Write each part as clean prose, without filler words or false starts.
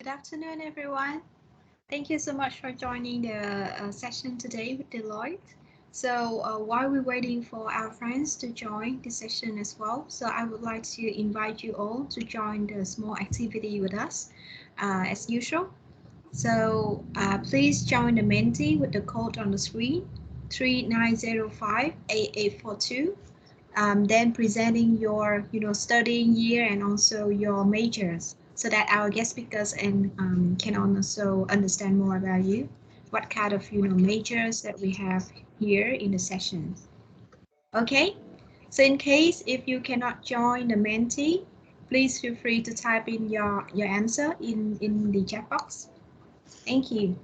Good afternoon, everyone. Thank you so much for joining the session today with Deloitte. So while we're waiting for our friends to join the session as well, so I would like to invite you all to join the small activity with us as usual. So please join the Menti with the code on the screen, 39058842. Then presenting your studying year and also your majors so that our guest speakers can also understand more about you, what kind of majors that we have here in the session. Okay, so in case if you cannot join the Menti, please feel free to type in your answer in the chat box. Thank you.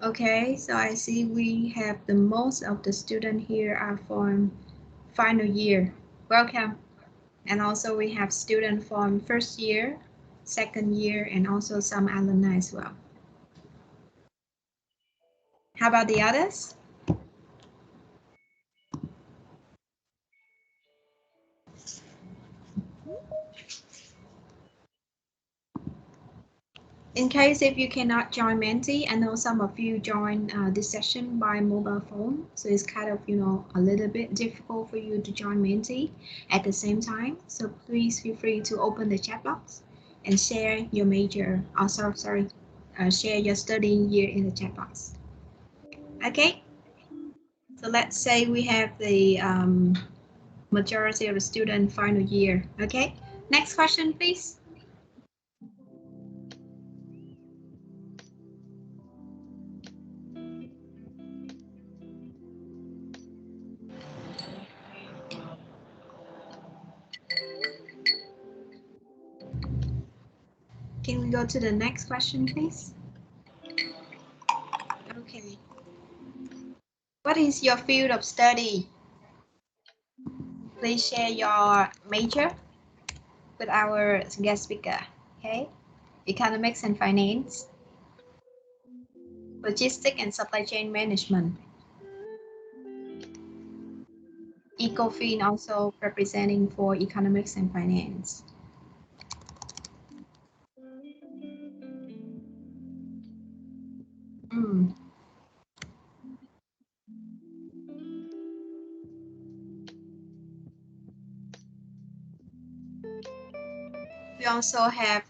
Okay, so I see we have the most of the students here are from final year. Welcome. And also we have students from first year, second year, and also some alumni as well. How about the others? In case if you cannot join Menti, I know some of you join this session by mobile phone, so it's kind of a little bit difficult for you to join Menti at the same time. So please feel free to open the chat box and share your major. Oh, sorry, share your studying year in the chat box. Okay. So let's say we have the majority of the student final year. Okay. Next question, please. Can we go to the next question, please? Okay. What is your field of study? Please share your major with our guest speaker. Okay. Economics and finance, logistics and supply chain management. Ecofin also representing for economics and finance. Mm. We also have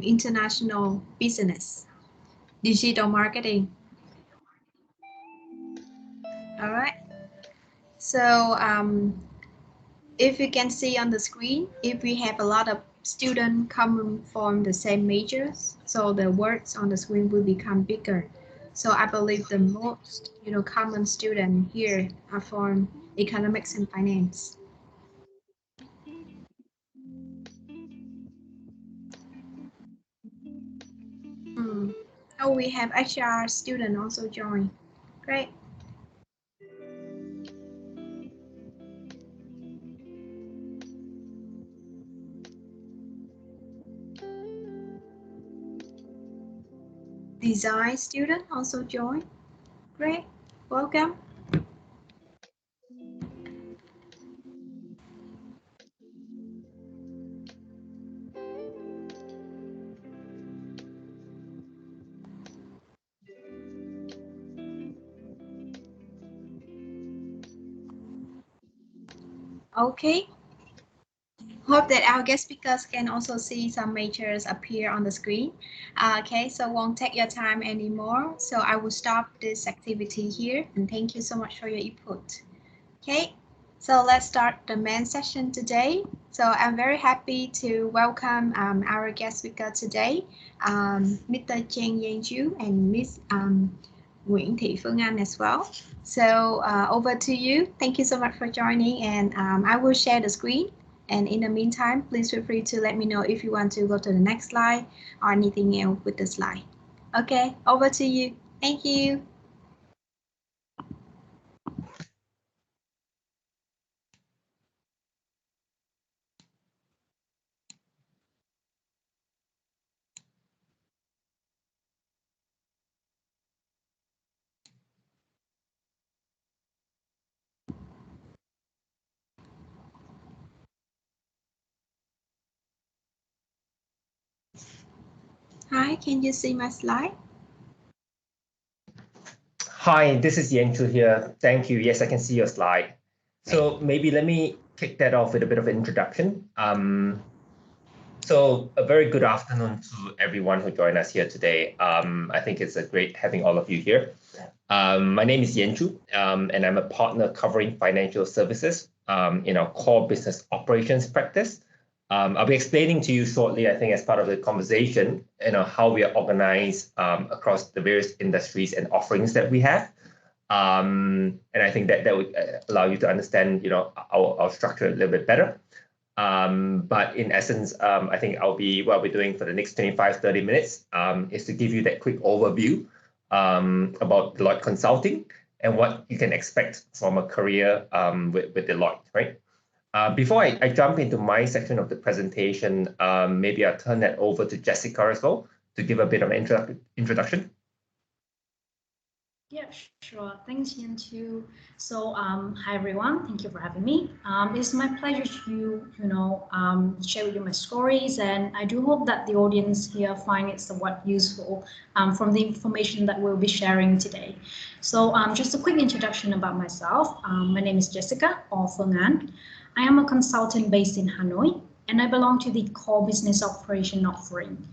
international business, digital marketing. All right. So if you can see on the screen, if we have a lot of students coming from the same majors, so the words on the screen will become bigger. So I believe the most common student here are from economics and finance. Hmm. Oh, we have HR student also join. Great. Design student also join. Great. Welcome. Okay. Hope that our guest speakers can also see some majors appear on the screen. Okay, so won't take your time anymore. So I will stop this activity here and thank you so much for your input. Okay, so let's start the main session today. So I'm very happy to welcome our guest speaker today, Mr. Cheng Yang and Miss Nguyễn Thị Phương Anh as well. So over to you. Thank you so much for joining, and I will share the screen. And in the meantime, please feel free to let me know if you want to go to the next slide or anything else with the slide. Okay, over to you. Thank you. Hi, can you see my slide? Hi, this is Yenchu here. Thank you. Yes, I can see your slide. So maybe let me kick that off with a bit of an introduction. So a very good afternoon to everyone who joined us here today. I think it's a great having all of you here. My name is Yenchu, and I'm a partner covering financial services in our core business operations practice. I'll be explaining to you shortly, I think, as part of the conversation, how we are organized across the various industries and offerings that we have. And I think that would allow you to understand, our structure a little bit better. But in essence, I think what we're doing for the next 25, 30 minutes is to give you that quick overview about Deloitte Consulting and what you can expect from a career with Deloitte, right? Before I jump into my section of the presentation, maybe I'll turn that over to Jessica as well to give a bit of an introduction. Yeah, sure. Thanks, Yen too. So, hi everyone. Thank you for having me. It's my pleasure to, share with you my stories, and I do hope that the audience here find it somewhat useful from the information that we'll be sharing today. So, just a quick introduction about myself. My name is Jessica, or Phương An. I am a consultant based in Hanoi, and I belong to the core business operation offering.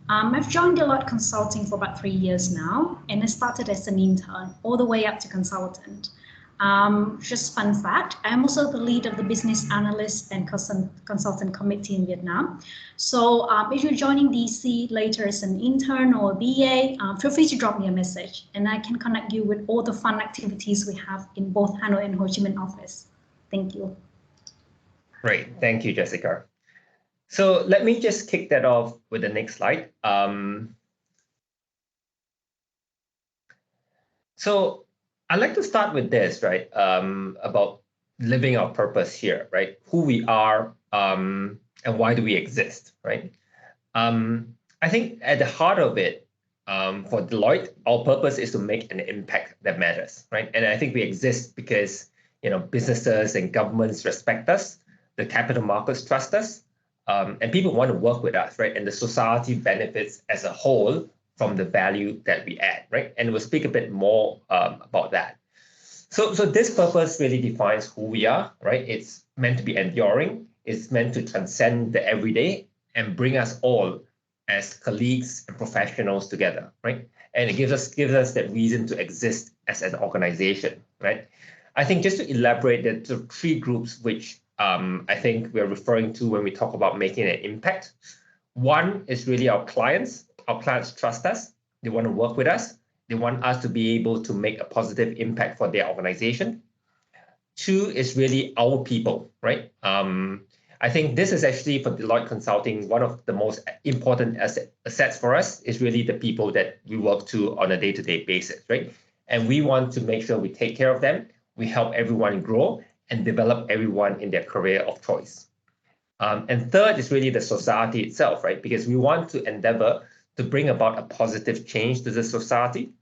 I've joined Deloitte Consulting for about 3 years now, and I started as an intern all the way up to consultant. Just fun fact, I'm also the lead of the business analyst and consultant committee in Vietnam. So if you're joining DC later as an intern or a BA, feel free to drop me a message, and I can connect you with all the fun activities we have in both Hanoi and Ho Chi Minh office. Thank you. Great, thank you, Jessica. So let me just kick that off with the next slide. So I'd like to start with this, right? About living our purpose here, right? Who we are and why do we exist, right? I think at the heart of it, for Deloitte, our purpose is to make an impact that matters, right? And I think we exist because businesses and governments respect us, the capital markets trust us, and people want to work with us, right? And the society benefits as a whole from the value that we add, right? And we'll speak a bit more about that. So this purpose really defines who we are, right? It's meant to be enduring. It's meant to transcend the everyday and bring us all as colleagues and professionals together, right? And it gives us that reason to exist as an organization, right? I think just to elaborate, there are three groups which I think we're referring to when we talk about making an impact. One is really our clients. Our clients trust us. They want to work with us. They want us to be able to make a positive impact for their organization. Two is really our people, right? I think this is actually for Deloitte Consulting, one of the most important assets for us is really the people that we work to on a day-to-day basis, right? And we want to make sure we take care of them. We help everyone grow and develop everyone in their career of choice. And third is really the society itself, right? Because we want to endeavor to bring about a positive change to the society.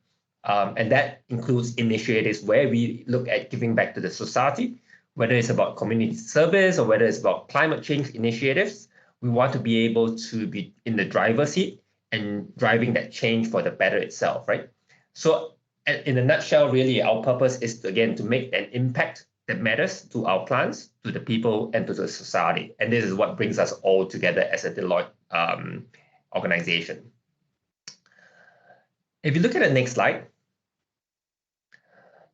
And that includes initiatives where we look at giving back to the society, whether it's about community service or whether it's about climate change initiatives. We want to be able to be in the driver's seat and driving that change for the better itself, right? So in a nutshell, really, our purpose is, again, to make an impact that matters to our clients, to the people, and to the society. And this is what brings us all together as a Deloitte organization. If you look at the next slide,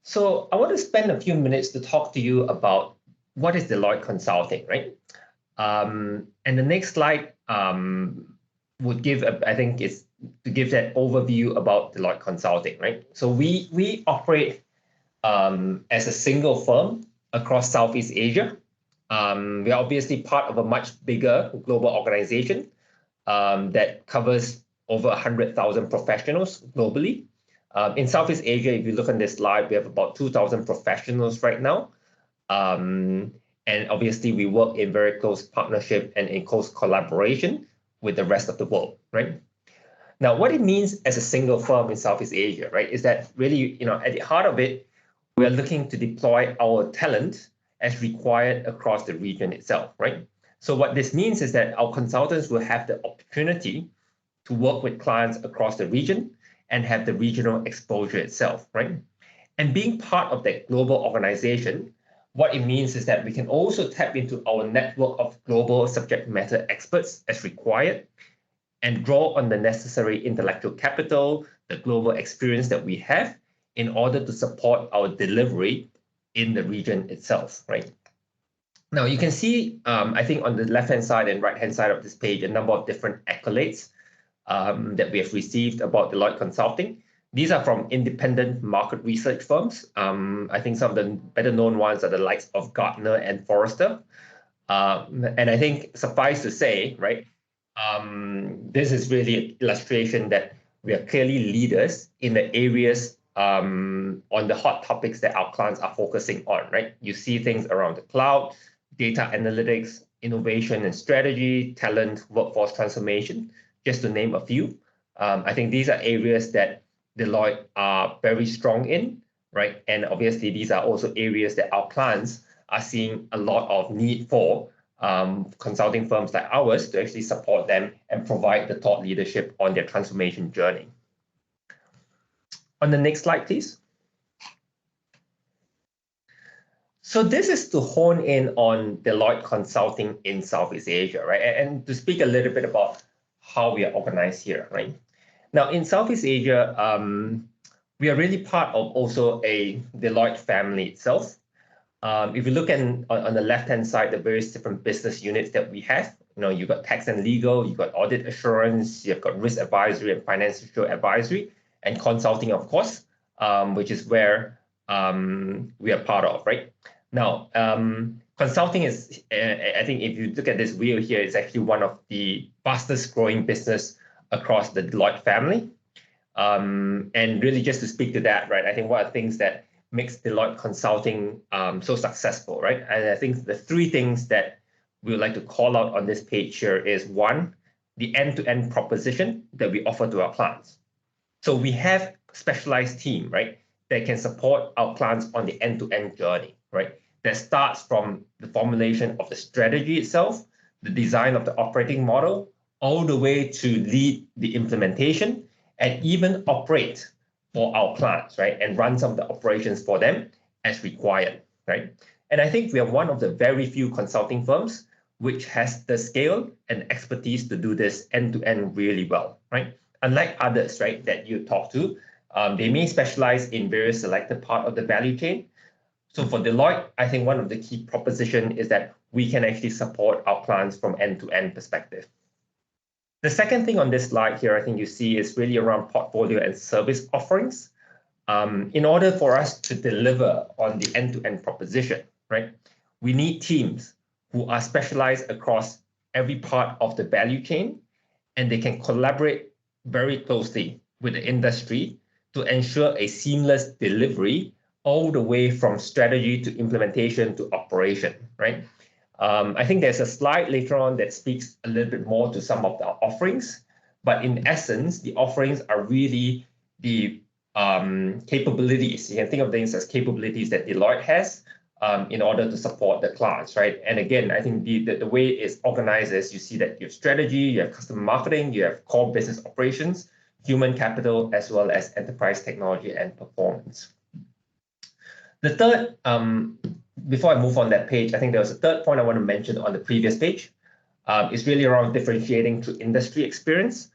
so I want to spend a few minutes to talk to you about what is Deloitte Consulting, right? And the next slide would give, I think, is to give that overview about Deloitte Consulting, right? So we operate as a single firm across Southeast Asia. We are obviously part of a much bigger global organization that covers over 100,000 professionals globally. In Southeast Asia, if you look on this slide, we have about 2,000 professionals right now. And obviously, we work in very close partnership and in close collaboration with the rest of the world, right? Now, what it means as a single firm in Southeast Asia, right, is that really, at the heart of it, we are looking to deploy our talent as required across the region itself, right? So what this means is that our consultants will have the opportunity to work with clients across the region and have the regional exposure itself, right? And being part of that global organization, what it means is that we can also tap into our network of global subject matter experts as required and draw on the necessary intellectual capital, the global experience that we have in order to support our delivery in the region itself, right? Now, you can see, I think on the left-hand side and right-hand side of this page, a number of different accolades that we have received about Deloitte Consulting. These are from independent market research firms. I think some of the better known ones are the likes of Gartner and Forrester. And I think suffice to say, right, this is really an illustration that we are clearly leaders in the areas on the hot topics that our clients are focusing on, right? You see things around the cloud, data analytics, innovation and strategy, talent, workforce transformation, just to name a few. I think these are areas that Deloitte are very strong in, right? And obviously, these are also areas that our clients are seeing a lot of need for consulting firms like ours to actually support them and provide the thought leadership on their transformation journey. On the next slide, please. So this is to hone in on Deloitte Consulting in Southeast Asia, right? And to speak a little bit about how we are organized here, right? Now, in Southeast Asia, we are really part of also a Deloitte family itself. If you look on the left-hand side, the various different business units that we have, you've got tax and legal, you've got audit assurance, you've got risk advisory and financial advisory, and consulting, of course, which is where we are part of, right? Now, consulting is, I think if you look at this wheel here, it's actually one of the fastest growing business across the Deloitte family. And really just to speak to that, right, I think one of the things that makes Deloitte Consulting so successful, right? And I think the three things that we would like to call out on this page here is one, the end-to-end proposition that we offer to our clients. So we have specialized team, right, that can support our clients on the end-to-end journey, right? That starts from the formulation of the strategy itself, the design of the operating model, all the way to lead the implementation and even operate for our clients, right? And run some of the operations for them as required, right? And I think we are one of the very few consulting firms which has the scale and expertise to do this end-to-end really well, right? Unlike others, right, that you talk to, they may specialize in various selected part of the value chain. So for Deloitte, I think one of the key proposition is that we can actually support our clients from end-to-end perspective. The second thing on this slide here, I think you see is really around portfolio and service offerings. In order for us to deliver on the end-to-end proposition, right, we need teams who are specialized across every part of the value chain, and they can collaborate very closely with the industry to ensure a seamless delivery all the way from strategy to implementation to operation, right? I think there's a slide later on that speaks a little bit more to some of the offerings, but in essence, the offerings are really the capabilities. You can think of things as capabilities that Deloitte has in order to support the clients, right? And again, I think the way it's organized is you see that you have strategy, you have customer marketing, you have core business operations, human capital, as well as enterprise technology and performance. The third, before I move on that page, I think there was a third point I want to mention on the previous page. Is really around differentiating through industry experience.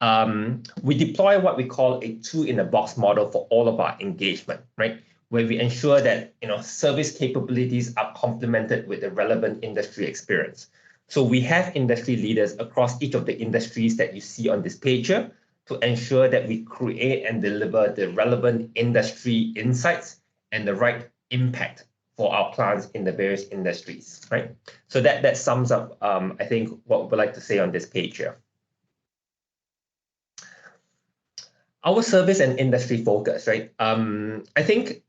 We deploy what we call a two-in-a-box model for all of our engagement, right? Where we ensure that service capabilities are complemented with the relevant industry experience. So we have industry leaders across each of the industries that you see on this page here to ensure that we create and deliver the relevant industry insights and the right impact for our clients in the various industries, right? So that sums up, I think, what we'd like to say on this page here. Our service and industry focus, right? I think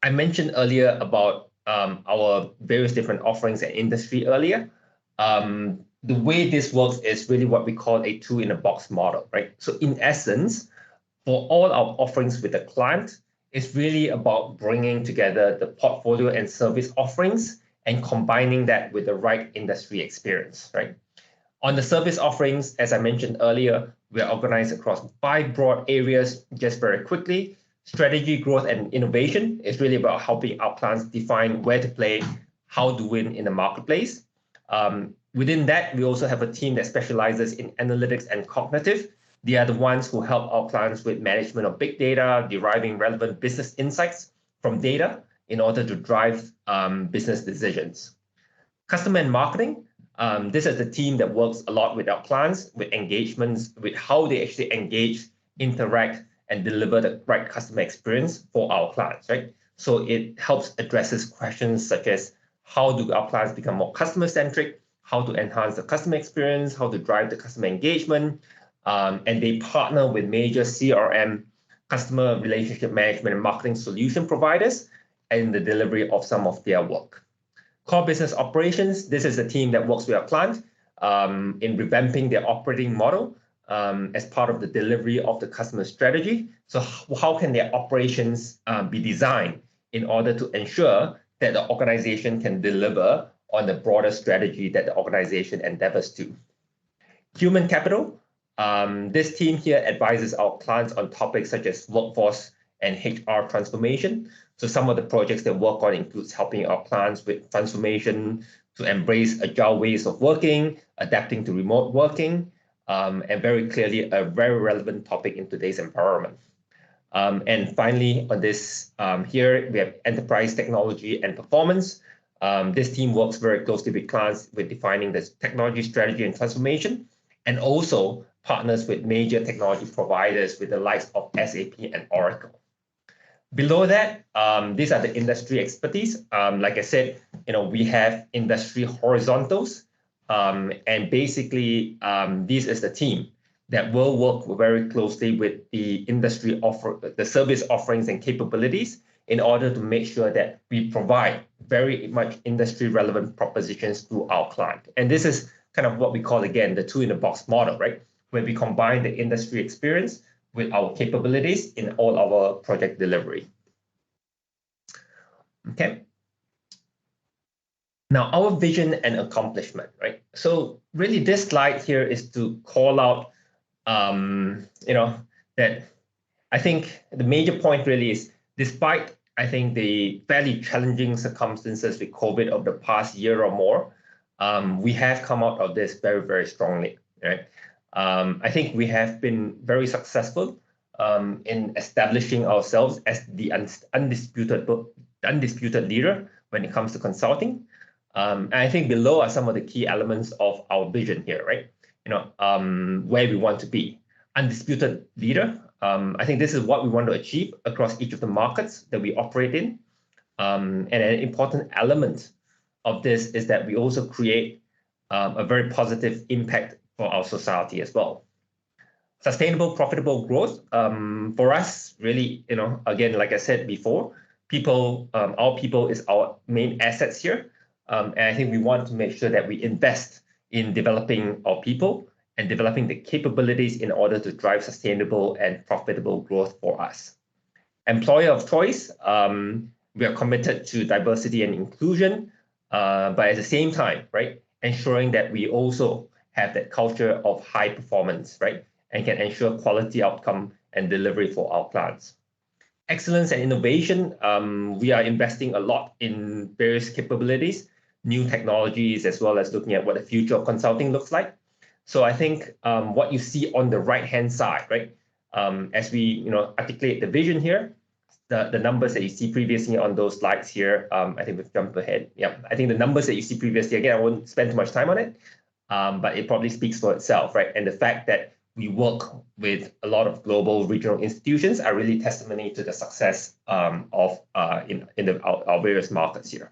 I mentioned earlier about our various different offerings and industry earlier. The way this works is really what we call a two-in-a-box model, right? So in essence, for all our offerings with the client, it's really about bringing together the portfolio and service offerings and combining that with the right industry experience, right? On the service offerings, as I mentioned earlier, we are organized across 5 broad areas. Just very quickly, strategy, growth, and innovation is really about helping our clients define where to play, how to win in the marketplace. Within that, we also have a team that specializes in analytics and cognitive. They are the ones who help our clients with management of big data, deriving relevant business insights from data in order to drive business decisions. Customer and marketing, this is the team that works a lot with our clients, with engagements, with how they actually engage, interact, and deliver the right customer experience for our clients, right? So it helps addresses questions such as how do our clients become more customer-centric, how to enhance the customer experience, how to drive the customer engagement, and they partner with major CRM, customer relationship management and marketing solution providers in the delivery of some of their work. Core business operations, this is a team that works with our client in revamping their operating model as part of the delivery of the customer strategy. So how can their operations be designed in order to ensure that the organization can deliver on the broader strategy that the organization endeavors to. Human capital, this team here advises our clients on topics such as workforce and HR transformation. So some of the projects they work on includes helping our clients with transformation to embrace agile ways of working, adapting to remote working, and very clearly a very relevant topic in today's environment. And finally, on this here, we have enterprise technology and performance. This team works very closely with clients with defining the technology strategy and transformation, and also partners with major technology providers with the likes of SAP and Oracle. Below that, these are the industry expertise. Like I said, we have industry horizontals, and basically, this is the team that will work very closely with the industry the service offerings and capabilities in order to make sure that we provide very much industry relevant propositions to our client. And this is kind of what we call, again, the two-in-a-box model, right? Where we combine the industry experience with our capabilities in all our project delivery. Okay. Now, our vision and accomplishment, right? So really this slide here is to call out, that I think the major point really is, despite, I think, the fairly challenging circumstances with COVID of the past year or more, we have come out of this very, very strongly, right? I think we have been very successful in establishing ourselves as the undisputed leader when it comes to consulting. And I think below are some of the key elements of our vision here, right? Where we want to be. Undisputed leader. I think this is what we want to achieve across each of the markets that we operate in. And an important element of this is that we also create a very positive impact for our society as well. Sustainable, profitable growth. For us, really, again, like I said before, our people is our main assets here. And I think we want to make sure that we invest in developing our people and developing the capabilities in order to drive sustainable and profitable growth for us. Employer of choice, we are committed to diversity and inclusion, but at the same time, right, ensuring that we also have that culture of high performance, right, and can ensure quality outcome and delivery for our clients. Excellence and innovation, we are investing a lot in various capabilities, new technologies, as well as looking at what the future of consulting looks like. So I think what you see on the right-hand side, right, as we articulate the vision here, the numbers that you see previously on those slides here, I think we've jumped ahead. Yeah, I think the numbers that you see previously, again, I won't spend too much time on it, but it probably speaks for itself, right? And the fact that we work with a lot of global regional institutions are really testimony to the success of our various markets here.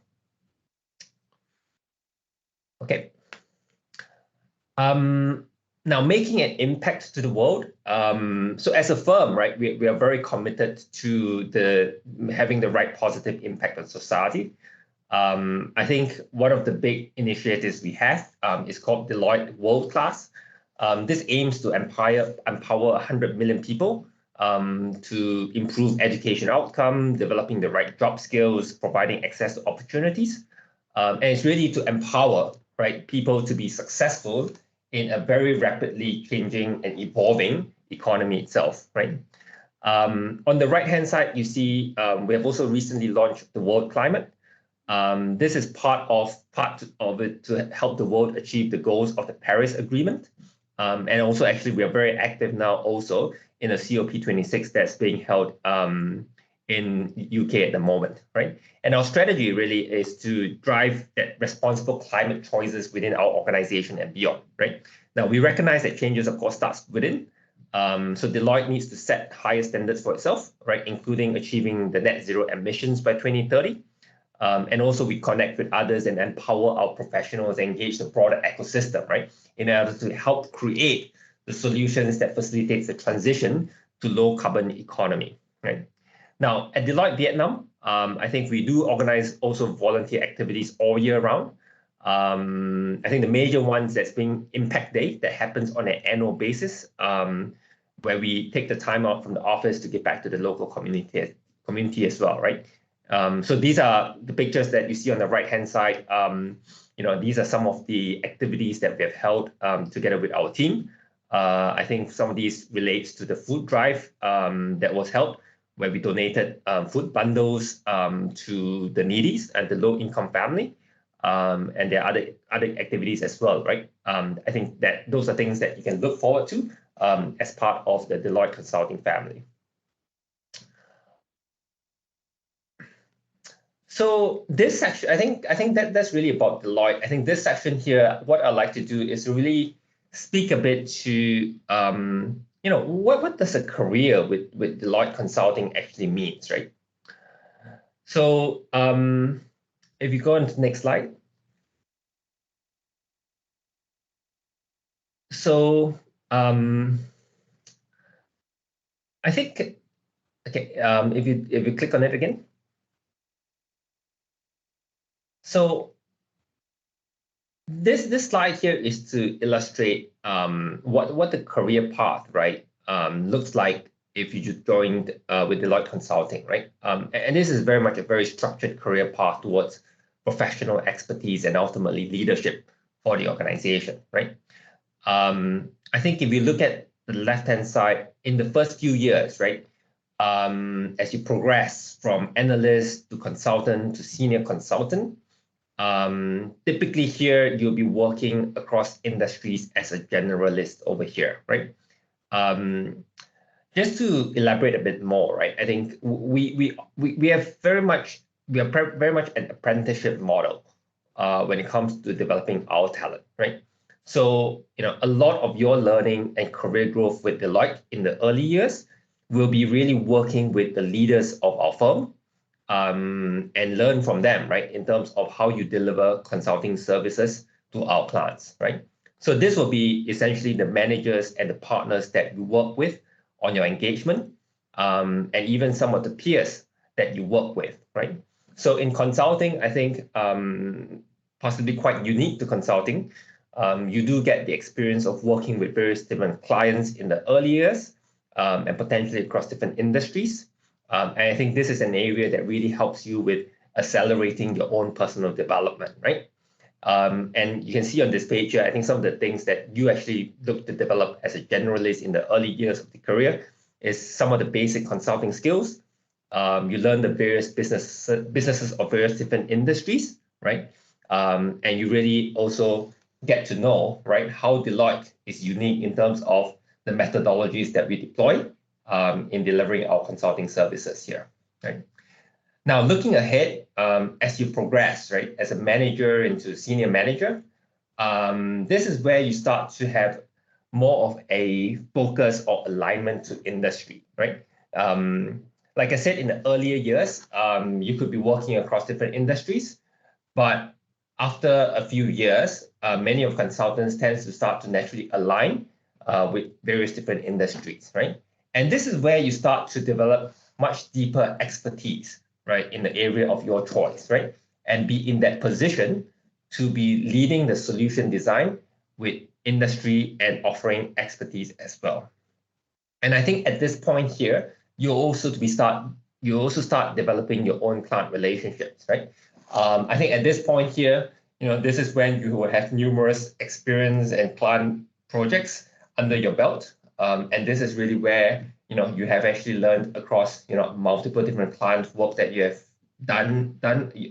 Okay. Now, making an impact to the world. So as a firm, right, we are very committed to having the right positive impact on society. I think one of the big initiatives we have is called Deloitte World Class. This aims to empower 100 million people to improve education outcome, developing the right job skills, providing access to opportunities. And it's really to empower, right, people to be successful in a very rapidly changing and evolving economy itself, right? On the right-hand side, you see we have also recently launched the World Climate. This is part of it to help the world achieve the goals of the Paris Agreement. And also, actually, we are very active now also in a COP26 that's being held in UK at the moment, right? And our strategy really is to drive that responsible climate choices within our organization and beyond, right? Now, we recognize that changes, of course, starts within. So Deloitte needs to set higher standards for itself, right? Including achieving the net zero emissions by 2030. And also we connect with others and empower our professionals, engage the broader ecosystem, right? In order to help create the solutions that facilitates the transition to low carbon economy, right? Now, at Deloitte Vietnam, I think we do organize also volunteer activities all year round. I think the major ones that's being Impact Day that happens on an annual basis, where we take the time out from the office to get back to the local community as well, right? So these are the pictures that you see on the right-hand side. These are some of the activities that we have held together with our team. I think some of these relates to the food drive that was held, where we donated food bundles to the needies and the low-income family. And there are other activities as well, right? I think that those are things that you can look forward to as part of the Deloitte Consulting family. So this section, I think that's really about Deloitte. I think this section here, what I'd like to do is really speak a bit to what does a career with Deloitte Consulting actually means, right? So if you go on to the next slide. So I think, okay, if you click on it again. So this slide here is to illustrate what the career path, right, looks like if you just joined with Deloitte Consulting, right? And this is very much a very structured career path towards professional expertise and ultimately leadership for the organization, right? I think if you look at the left-hand side, in the first few years, right, as you progress from analyst to consultant to senior consultant, typically here you'll be working across industries as a generalist over here, right? Just to elaborate a bit more, right? I think we are very much an apprenticeship model when it comes to developing our talent, right? So a lot of your learning and career growth with Deloitte in the early years will be really working with the leaders of our firm and learn from them, right? In terms of how you deliver consulting services to our clients, right? So this will be essentially the managers and the partners that you work with on your engagement, and even some of the peers that you work with, right? So in consulting, I think possibly quite unique to consulting, you do get the experience of working with various different clients in the early years and potentially across different industries. And I think this is an area that really helps you with accelerating your own personal development, right? And you can see on this page here, I think some of the things that you actually look to develop as a generalist in the early years of the career is some of the basic consulting skills. You learn the various businesses of various different industries, right? And you really also get to know, right, how Deloitte is unique in terms of the methodologies that we deploy in delivering our consulting services here, right? Now, looking ahead, as you progress, right, as a manager into senior manager, this is where you start to have more of a focus or alignment to industry, right? Like I said, in the earlier years, you could be working across different industries, but after a few years, many of consultants tend to start to naturally align with various different industries, right? And this is where you start to develop much deeper expertise, right, in the area of your choice, right? And be in that position to be leading the solution design with industry and offering expertise as well. And I think at this point here, you also start developing your own client relationships, right? I think at this point here, This is when you will have numerous experience and client projects under your belt. And this is really where, you have actually learned across, multiple different client work that you have done,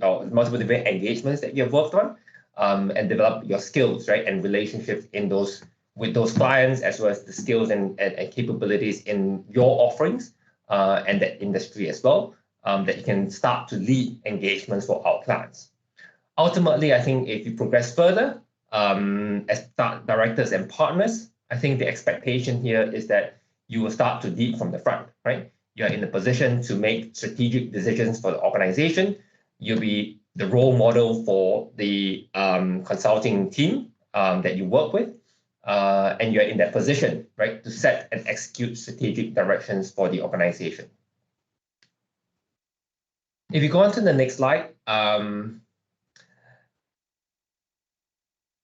or multiple different engagements that you have worked on, and develop your skills, right? And relationships with those clients, as well as the skills and capabilities in your offerings, and that industry as well, that you can start to lead engagements for our clients. Ultimately, I think if you progress further as directors and partners, I think the expectation here is that you will start to lead from the front, right? You're in the position to make strategic decisions for the organization. You'll be the role model for the consulting team that you work with. And you're in that position, right, to set and execute strategic directions for the organization. If you go on to the next slide,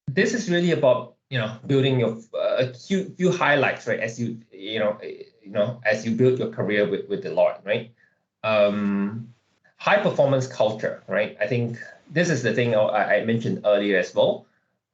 this is really about building your a few highlights, right? As you as you build your career with Deloitte, right? High performance culture, right? I think this is the thing I mentioned earlier as well.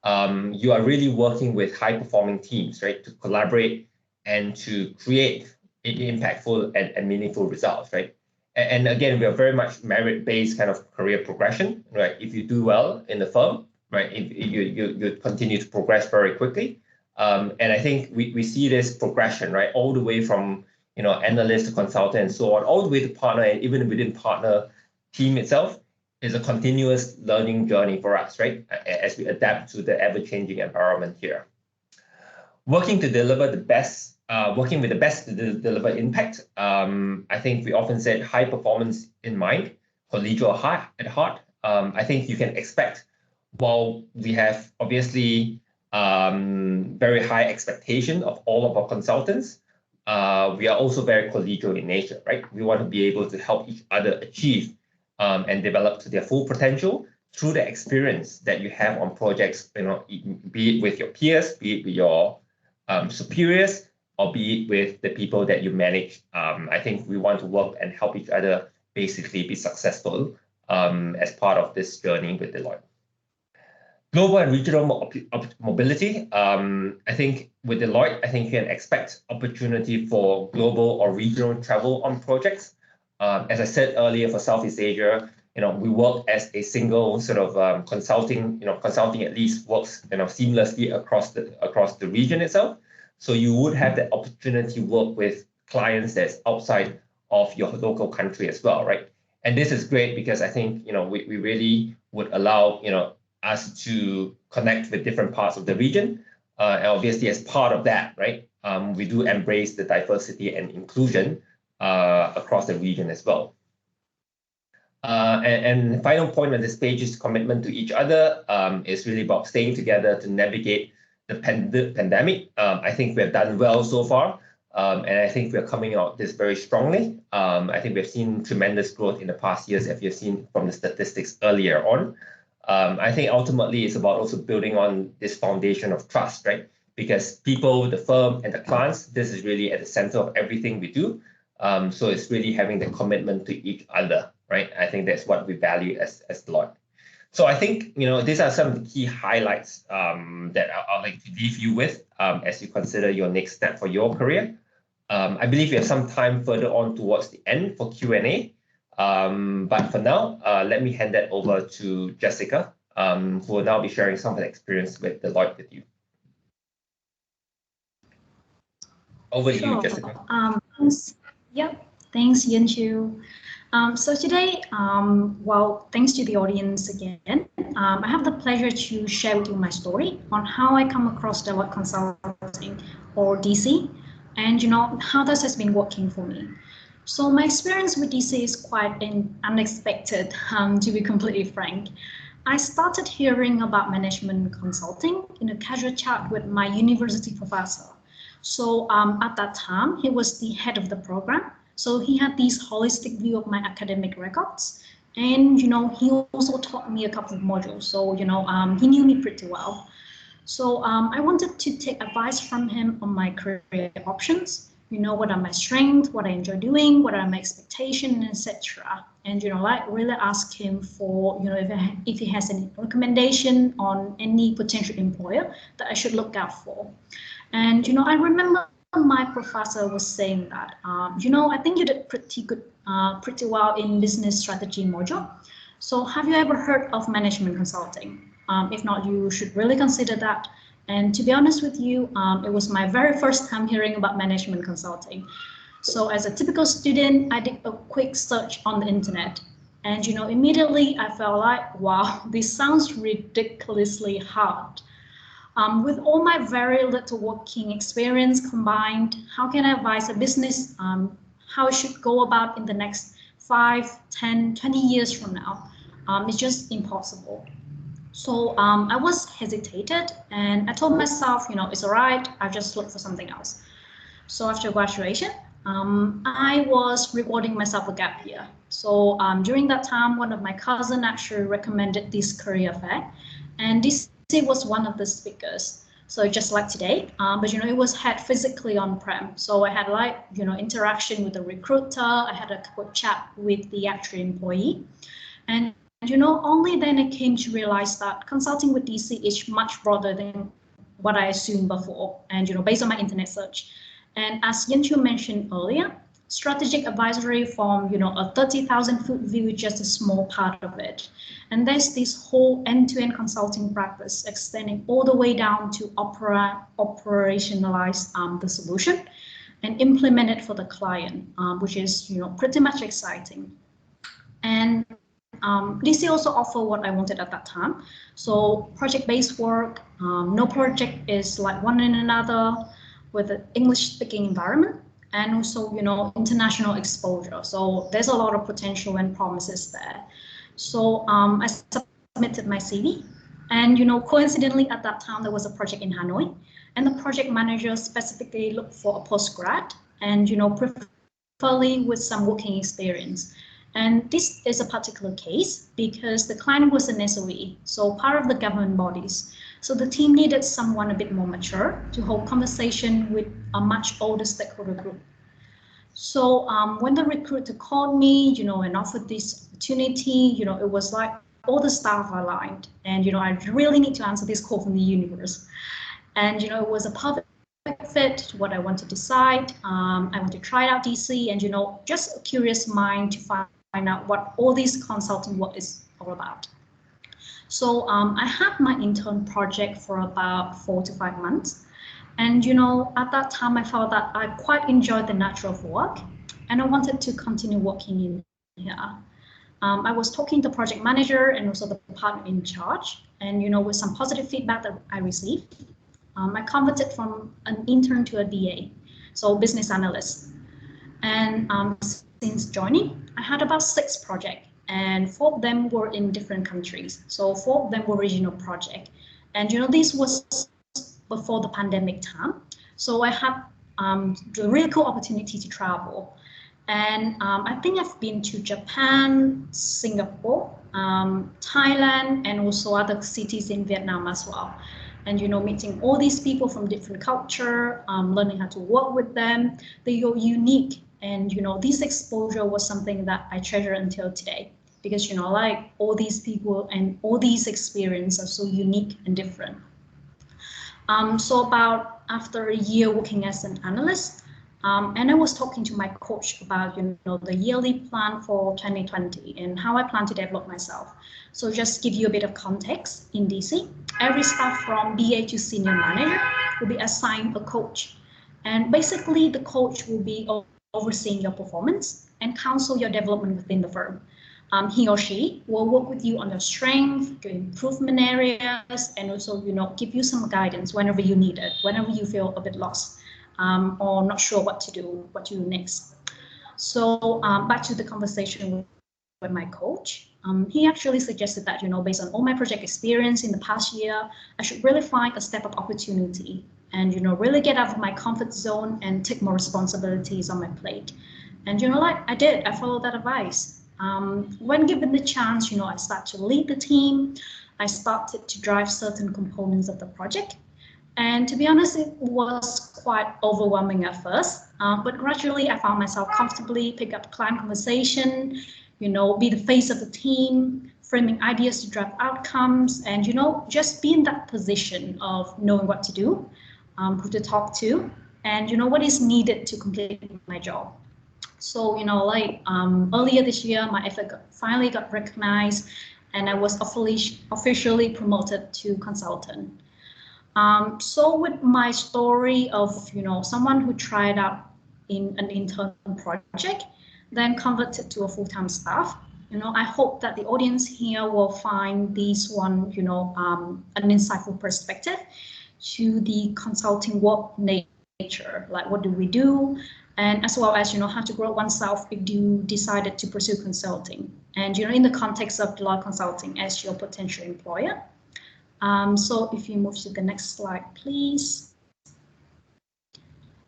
You are really working with high performing teams, right, to collaborate and to create impactful and meaningful results, right? And again, we are very much merit-based kind of career progression, right? If you do well in the firm, right, if you continue to progress very quickly. And I think we see this progression, right, all the way from analyst to consultant and so on, all the way to partner, and even within partner team itself is a continuous learning journey for us, right, as we adapt to the ever-changing environment here. Working to deliver the best, working with the best to deliver impact. I think we often said high performance in mind, collegial at heart. I think you can expect, while we have obviously very high expectation of all of our consultants, we are also very collegial in nature, right? We want to be able to help each other achieve and develop to their full potential through the experience that you have on projects, be it with your peers, be it with your superiors, or be it with the people that you manage. I think we want to work and help each other basically be successful as part of this journey with Deloitte. Global and regional mobility. I think with Deloitte, I think you can expect opportunity for global or regional travel on projects. As I said earlier, for Southeast Asia, we work as a single sort of consulting. Consulting at least works seamlessly across the region itself. So you would have the opportunity to work with clients that's outside of your local country as well, right? And this is great because I think we really would allow us to connect with different parts of the region, and obviously as part of that, right, we do embrace the diversity and inclusion across the region as well. And the final point on this page is commitment to each other. Is really about staying together to navigate the pandemic. I think we have done well so far, and I think we're coming out this very strongly. I think we've seen tremendous growth in the past years, as you've seen from the statistics earlier on. I think ultimately it's about also building on this foundation of trust, right? Because people, the firm, and the clients, this is really at the center of everything we do. So it's really having the commitment to each other, right? I think that's what we value as Deloitte. So I think these are some of the key highlights that I'd like to leave you with as you consider your next step for your career. I believe we have some time further on towards the end for Q&A. But for now, let me hand that over to Jessica, who will now be sharing some of the experience with Deloitte with you. Over to you, Jessica. Thanks, Yen-Chu. So today, well, thanks to the audience again, I have the pleasure to share with you my story on how I come across Deloitte Consulting, or DC, and how this has been working for me. So my experience with DC is quite unexpected, to be completely frank. I started hearing about management consulting in a casual chat with my university professor. So at that time, he was the head of the program. So he had this holistic view of my academic records. And, he also taught me a couple of modules. So, he knew me pretty well. So I wanted to take advice from him on my career options. you know, what are my strengths, what I enjoy doing, what are my expectations, etc. And, you know, like really ask him for, you know, if he has any recommendation on any potential employer that I should look out for. And, you know, I remember my professor was saying that, you know, I think you did pretty well in business strategy module. So have you ever heard of management consulting? If not, you should really consider that. And to be honest with you, it was my very first time hearing about management consulting. So as a typical student, I did a quick search on the internet. And, you know, immediately I felt like, wow, this sounds ridiculously hard. With all my very little working experience combined, how can I advise a business how it should go about in the next 5, 10, 20 years from now? It's just impossible. So I was hesitated and I told myself, you know, it's all right, I'll just look for something else. So after graduation, I was rewarding myself a gap year. So during that time, one of my cousins actually recommended this career fair, and this was one of the speakers. So just like today, but you know, it was had physically on-prem. So I had like, you know, interaction with the recruiter. I had a quick chat with the actual employee, and you know, only then I came to realize that consulting with DC is much broader than what I assumed before. And you know, based on my internet search, and as Yen Chu mentioned earlier, strategic advisory from, you know, a 30,000-foot view is just a small part of it. And there's this whole end-to-end consulting practice extending all the way down to operationalize the solution and implement it for the client, which is, you know, pretty much exciting. And DC also offer what I wanted at that time. So project-based work, no project is like one in another, with an English-speaking environment, and also, you know, international exposure. So there's a lot of potential and promises there. So I submitted my CV, and you know, coincidentally at that time there was a project in Hanoi, and the project manager specifically looked for a postgrad, and you know, preferably with some working experience. And this is a particular case because the client was an SOE, so part of the government bodies. So the team needed someone a bit more mature to hold conversation with a much older stakeholder group. So when the recruiter called me, you know, and offered this opportunity, you know, it was like all the staff aligned, and you know, I really need to answer this call from the universe. And you know, it was a perfect fit to what I want to decide. I want to try out DC, and you know, just a curious mind to find out what all this consulting work is all about. So I had my intern project for about 4 to 5 months. And, you know, at that time, I felt that I quite enjoyed the nature of work, and I wanted to continue working in here. I was talking to the project manager and also the partner in charge. And, you know, with some positive feedback that I received, I converted from an intern to a BA, so business analyst. And since joining, I had about 6 projects. And 4 of them were in different countries. So 4 of them were regional projects. And, you know, this was before the pandemic time. So I had the really cool opportunity to travel. And I think I've been to Japan, Singapore, Thailand, and also other cities in Vietnam as well. And, you know, meeting all these people from different culture, learning how to work with them. They are unique. And, you know, this exposure was something that I treasure until today. Because, you know, like all these people and all these experiences are so unique and different. So about after a year working as an analyst, and I was talking to my coach about, you know, the yearly plan for 2020 and how I plan to develop myself. So just give you a bit of context, in DC, every staff from BA to senior manager will be assigned a coach. And basically the coach will be overseeing your performance and counsel your development within the firm. He or she will work with you on your strength, your improvement areas, and also, you know, give you some guidance whenever you need it, whenever you feel a bit lost or not sure what to do next. So back to the conversation with my coach. He actually suggested that, you know, based on all my project experience in the past year, I should really find a step up opportunity and, you know, really get out of my comfort zone and take more responsibilities on my plate. And, you know, like I did, I followed that advice. When given the chance, you know, I started to lead the team. I started to drive certain components of the project. And to be honest, it was quite overwhelming at first, but gradually I found myself comfortably pick up client conversation, be the face of the team, framing ideas to drive outcomes, and, just be in that position of knowing what to do, who to talk to, and, what is needed to complete my job. So, earlier this year, my effort finally got recognized, and I was officially promoted to consultant. So with my story of, someone who tried out in an intern project, then converted to a full-time staff, I hope that the audience here will find this one, an insightful perspective to the consulting work nature, like what do we do, and as well as, how to grow oneself if you decided to pursue consulting, and, in the context of Deloitte Consulting as your potential employer. So if you move to the next slide, please.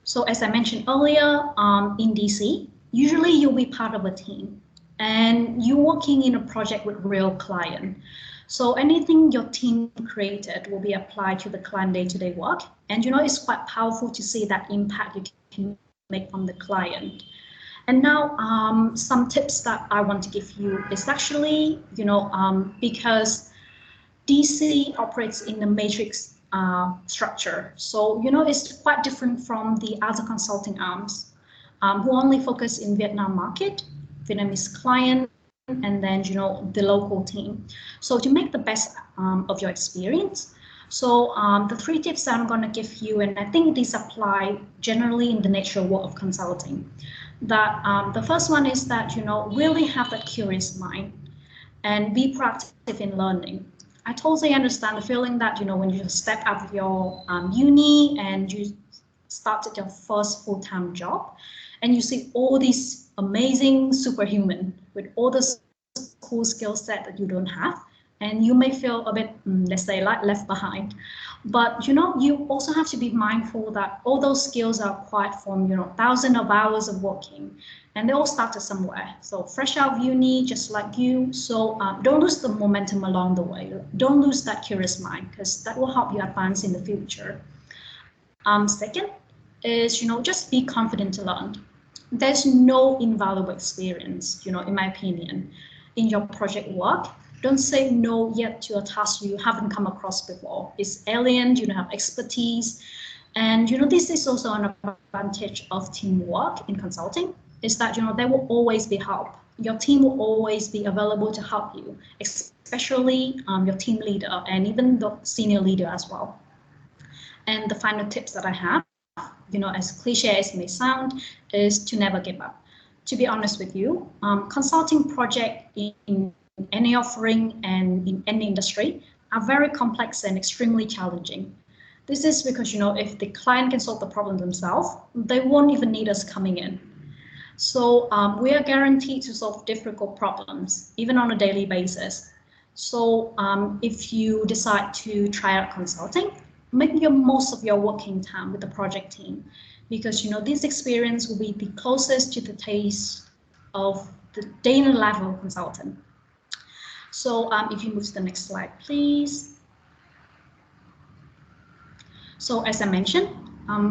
So as I mentioned earlier, in DC, usually you'll be part of a team and you're working in a project with real client. So anything your team created will be applied to the client day-to-day work. And, it's quite powerful to see that impact you can make on the client. And now some tips that I want to give you is actually, because DC operates in the matrix structure. So, it's quite different from the other consulting arms who only focus in Vietnam market, Vietnamese client, and then, the local team. So to make the best of your experience, so the 3 tips that I'm going to give you, and I think these apply generally in the nature work of consulting, that the first one is that, really have that curious mind and be proactive in learning. I totally understand the feeling that, when you step out of your uni and you started your first full-time job and you see all these amazing superhuman with all the cool skill set that you don't have, and you may feel a bit, let's say, like left behind. But, you also have to be mindful that all those skills are acquired from, thousands of hours of working, and they all started somewhere. So fresh out of uni, just like you. So don't lose the momentum along the way. Don't lose that curious mind, because that will help you advance in the future. Second is, just be confident to learn. There's no invaluable experience, in my opinion, in your project work. Don't say no yet to a task you haven't come across before. It's alien, you don't have expertise. And, this is also an advantage of teamwork in consulting, is that, there will always be help. Your team will always be available to help you, especially your team leader and even the senior leader as well. And the final tips that I have, as cliche as it may sound, is to never give up. To be honest with you, consulting project in any offering and in any industry are very complex and extremely challenging. This is because, if the client can solve the problem themselves, they won't even need us coming in. So we are guaranteed to solve difficult problems, even on a daily basis. So if you decide to try out consulting, make your most of your working time with the project team, because, this experience will be the closest to the taste of the day in the life of a consultant. So if you move to the next slide, please. So as I mentioned,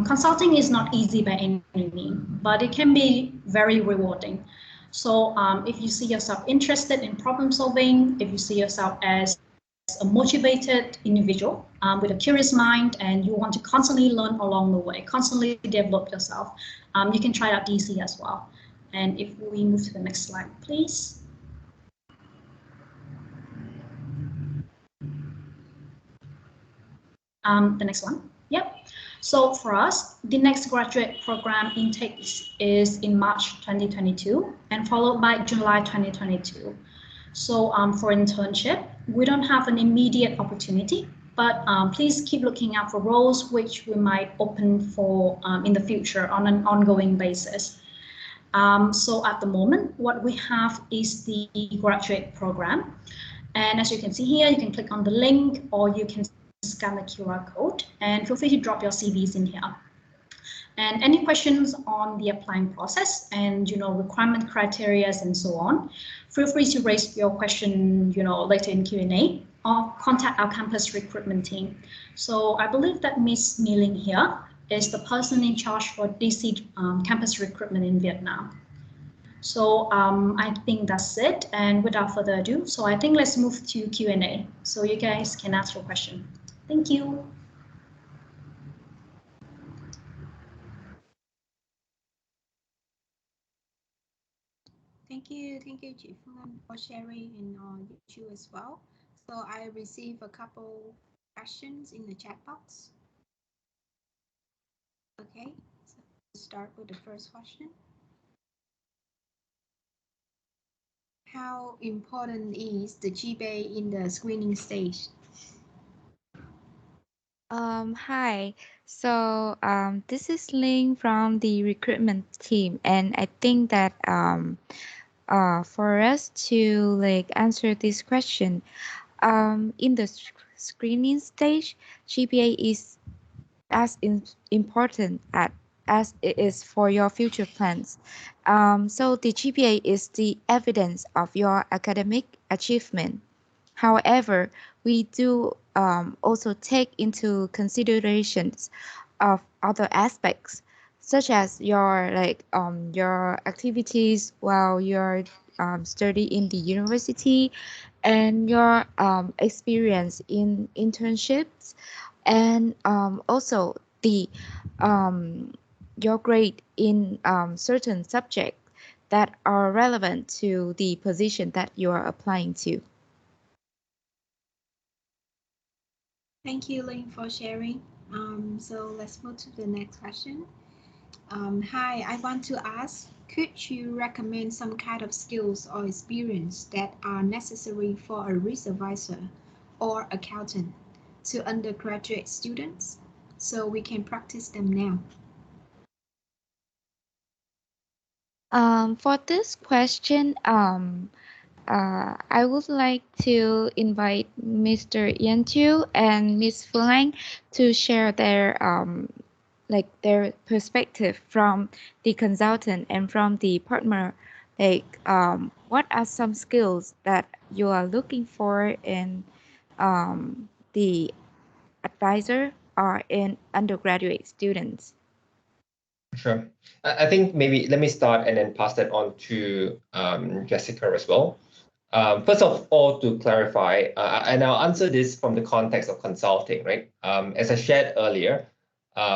consulting is not easy by any means, but it can be very rewarding. So if you see yourself interested in problem solving, if you see yourself as a motivated individual with a curious mind, and you want to constantly learn along the way, constantly develop yourself, you can try out DC as well. And if we move to the next slide, please. The next one. Yep. So for us, the next graduate program intake is in March 2022 and followed by July 2022. So for internship, we don't have an immediate opportunity, but please keep looking out for roles which we might open for in the future on an ongoing basis. So at the moment, what we have is the graduate program. And as you can see here, you can click on the link or you can scan the QR code and feel free to drop your CVs in here. And any questions on the applying process and, requirement criteria and so on, feel free to raise your question, later in Q&A, contact our campus recruitment team. So I believe that Miss Niling here is the person in charge for DC campus recruitment in Vietnam. So I think that's it. And without further ado, so I think let's move to Q&A. So you guys can ask your question. Thank you. Thank you, Chi Phương, for sharing in on YouTube as well. So I received a couple questions in the chat box. Okay, so let's start with the first question. How important is the GPA in the screening stage? Hi. So this is Ling from the recruitment team, and I think that for us to like answer this question, in the screening stage, GPA is as important as it is for your future plans. So the GPA is the evidence of your academic achievement. However, we do also take into considerations of other aspects, such as your activities while you're studying in the university, and your experience in internships, and also the your grade in certain subjects that are relevant to the position that you are applying to. Thank you, Ling, for sharing. So let's move to the next question. Hi, I want to ask, could you recommend some kind of skills or experience that are necessary for a risk advisor or accountant to undergraduate students so we can practice them now? For this question, I would like to invite Mr. Yan Chu and Ms. Phương to share their perspective from the consultant and from the partner. What are some skills that you are looking for in the advisor or in undergraduate students? Sure. I think maybe let me start and then pass that on to Jessica as well. First of all, to clarify, and I'll answer this from the context of consulting, right? As I shared earlier,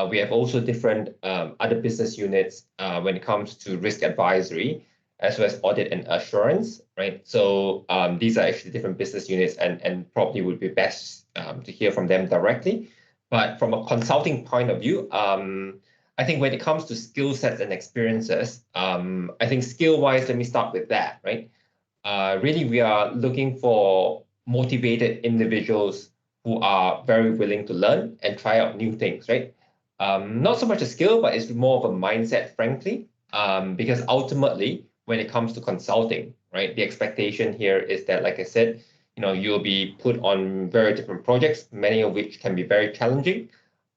we have also different other business units when it comes to risk advisory, as well as audit and assurance, right? So these are actually different business units, and probably would be best to hear from them directly. But from a consulting point of view, I think when it comes to skill sets and experiences, I think skill-wise, let me start with that, right? Really, we are looking for motivated individuals who are very willing to learn and try out new things, right? Not so much a skill, but it's more of a mindset, frankly, because ultimately, when it comes to consulting, right, the expectation here is that, like I said, you'll be put on very different projects, many of which can be very challenging,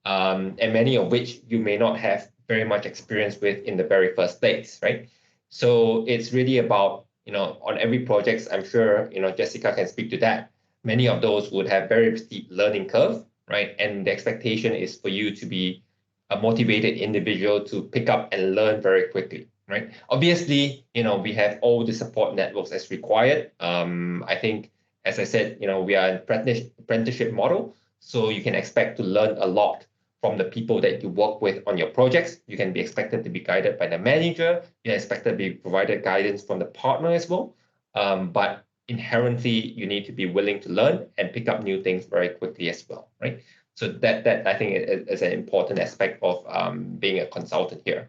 and many of which you may not have very much experience with in the very first place, right? So it's really about, on every project, I'm sure, Jessica can speak to that. Many of those would have very steep learning curve, right? And the expectation is for you to be a motivated individual to pick up and learn very quickly, right? Obviously, we have all the support networks as required. I think, as I said, we are an apprenticeship model, so you can expect to learn a lot from the people that you work with on your projects. You can be expected to be guided by the manager. You're expected to be provided guidance from the partner as well. But inherently, you need to be willing to learn and pick up new things very quickly as well, right? So that I think is an important aspect of being a consultant here.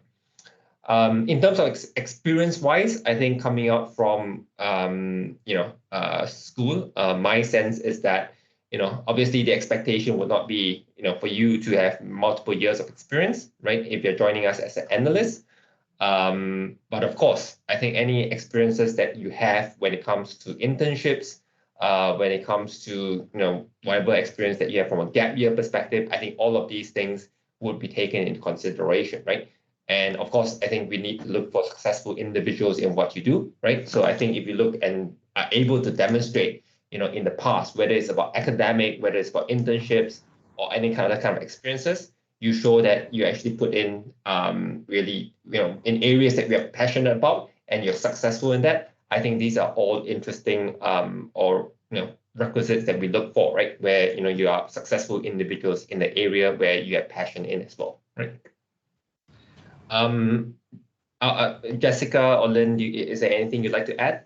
In terms of experience-wise, I think coming out from school, my sense is that obviously the expectation would not be for you to have multiple years of experience, right? If you're joining us as an analyst, but of course, I think any experiences that you have when it comes to internships, when it comes to whatever experience that you have from a gap year perspective, I think all of these things would be taken into consideration, right? And of course, I think we need to look for successful individuals in what you do, right? So I think if you look and are able to demonstrate in the past, whether it's about academic, whether it's about internships or any kind of experiences, you show that you actually put in really, in areas that we are passionate about and you're successful in that. I think these are all interesting or requisites that we look for, right? Where you are successful individuals in the area where you have passion in as well, right? Jessica or Lynn, is there anything you'd like to add?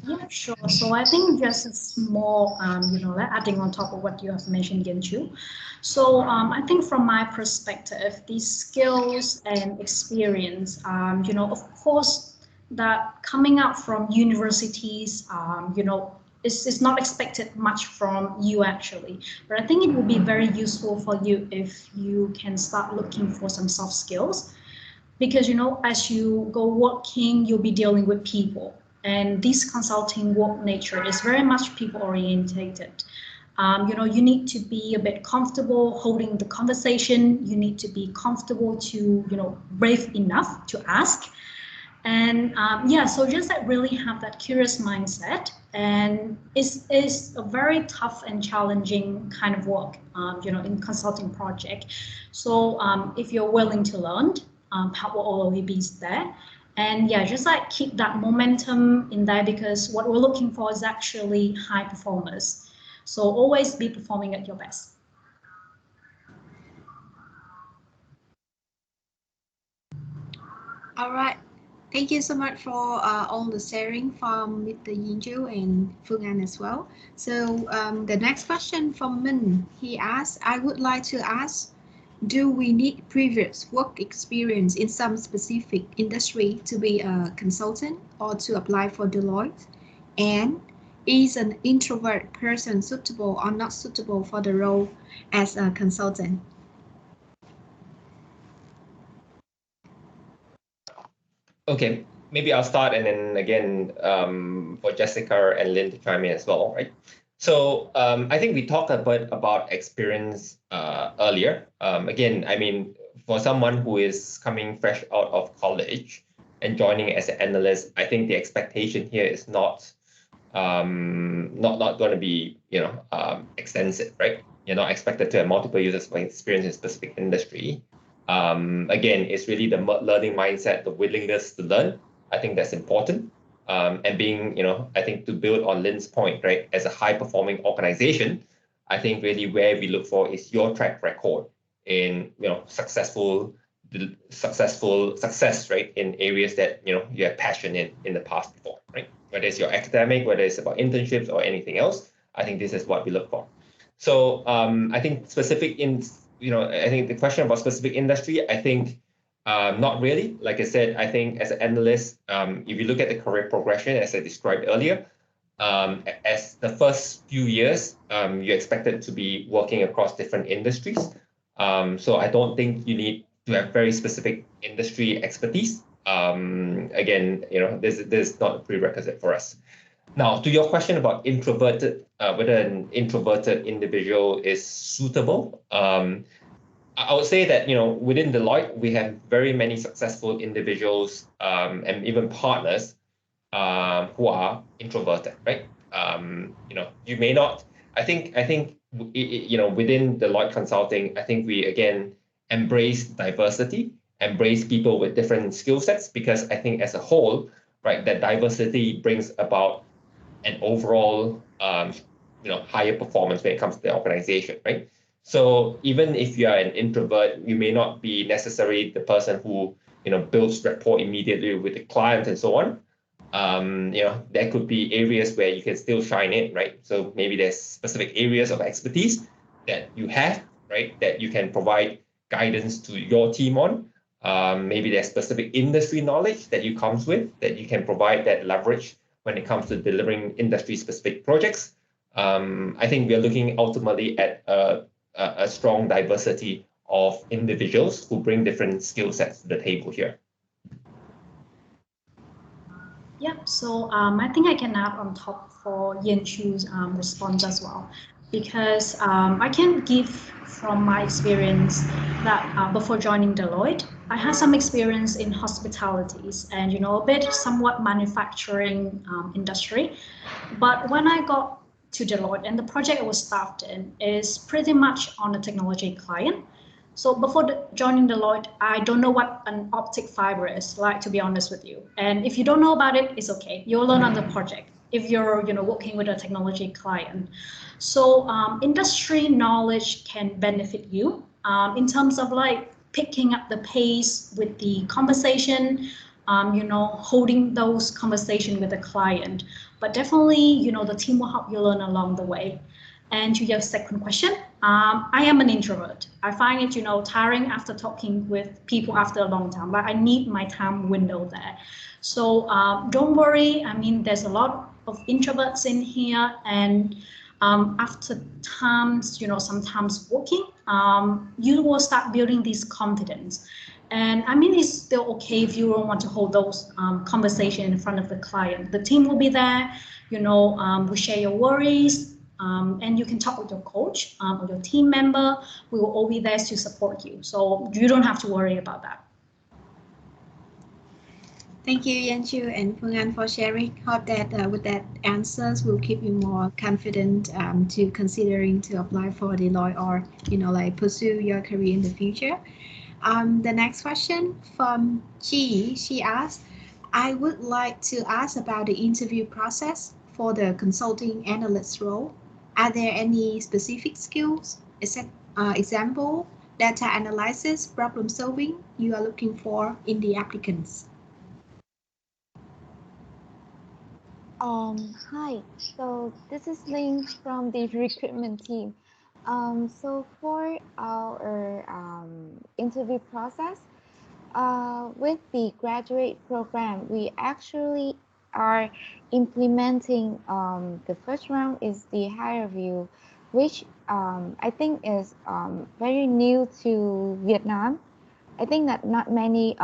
Yeah, sure. So I think just a small, adding on top of what you have mentioned, Yanchu. So I think from my perspective, these skills and experience, of course, that coming out from universities, it's not expected much from you actually, but I think it would be very useful for you if you can start looking for some soft skills, because as you go working, you'll be dealing with people, and this consulting work nature is very much people orientated. You need to be a bit comfortable holding the conversation. You need to be comfortable to brave enough to ask. And so just really have that curious mindset, and it's a very tough and challenging kind of work, in consulting project. So if you're willing to learn, help will always be there. And just keep that momentum in there, because what we're looking for is actually high performers. So always be performing at your best. All right. Thank you so much for all the sharing from Mr. Yinju and Phương An as well. So the next question from Min, he asked, I would like to ask, do we need previous work experience in some specific industry to be a consultant or to apply for Deloitte? And is an introvert person suitable or not suitable for the role as a consultant? Okay, maybe I'll start, and then again for Jessica and Lynn to chime in as well, right? So I think we talked a bit about experience earlier. Again, I mean, for someone who is coming fresh out of college and joining as an analyst, I think the expectation here is not going to be extensive, right? You're not expected to have multiple years of experience in a specific industry. Again, it's really the learning mindset, the willingness to learn. I think that's important. And being, I think to build on Lynn's point, right, as a high-performing organization, I think really where we look for is your track record in, success, right, in areas that, you have passion in the past before, right? Whether it's your academic, whether it's about internships or anything else, I think this is what we look for. So I think specific in, I think the question about specific industry, I think not really. Like I said, I think as an analyst, if you look at the career progression, as I described earlier, as the first few years, you're expected to be working across different industries. So I don't think you need to have very specific industry expertise. Again, this is not a prerequisite for us. Now, to your question about introverted, whether an introverted individual is suitable, I would say that, within Deloitte, we have very many successful individuals and even partners who are introverted, right? You may not, I think, within Deloitte Consulting, I think we, again, embrace diversity, embrace people with different skill sets, because I think as a whole, right, that diversity brings about an overall, higher performance when it comes to the organization, right? So even if you are an introvert, you may not be necessarily the person who, builds rapport immediately with the client and so on. There could be areas where you can still shine in, right? So maybe there's specific areas of expertise that you have, right, that you can provide guidance to your team on. Maybe there's specific industry knowledge that you comes with that you can provide that leverage when it comes to delivering industry-specific projects. I think we are looking ultimately at a strong diversity of individuals who bring different skill sets to the table here. Yep, so I think I can add on top for Yen Chu's response as well, because I can give from my experience that before joining Deloitte, I had some experience in hospitalities and, a bit somewhat manufacturing industry. But when I got to Deloitte and the project I was staffed in is pretty much on a technology client. So before joining Deloitte, I don't know what an optic fiber is, like, to be honest with you. And if you don't know about it, it's okay. You'll learn on the project if you're working with a technology client. So industry knowledge can benefit you in terms of like picking up the pace with the conversation, holding those conversations with the client. But definitely, the team will help you learn along the way. And to your second question, I am an introvert. I find it, tiring after talking with people after a long time. Like I need my time window there. So don't worry. I mean, there's a lot of introverts in here, and after times, sometimes working, you will start building this confidence. And I mean, it's still okay if you don't want to hold those conversations in front of the client. The team will be there, we share your worries, and you can talk with your coach or your team member. We will all be there to support you. So you don't have to worry about that. Thank you, Yanchu and Phương Anh, for sharing. Hope that with that answers will keep you more confident to considering to apply for Deloitte or like pursue your career in the future. The next question from Chi. She asked, I would like to ask about the interview process for the consulting analyst role. Are there any specific skills, example, data analysis, problem solving you are looking for in the applicants? Hi, so this is Ling from the recruitment team. So for our interview process, with the graduate program, we actually are implementing the first round is the hire review, which I think is very new to Vietnam. I think that not many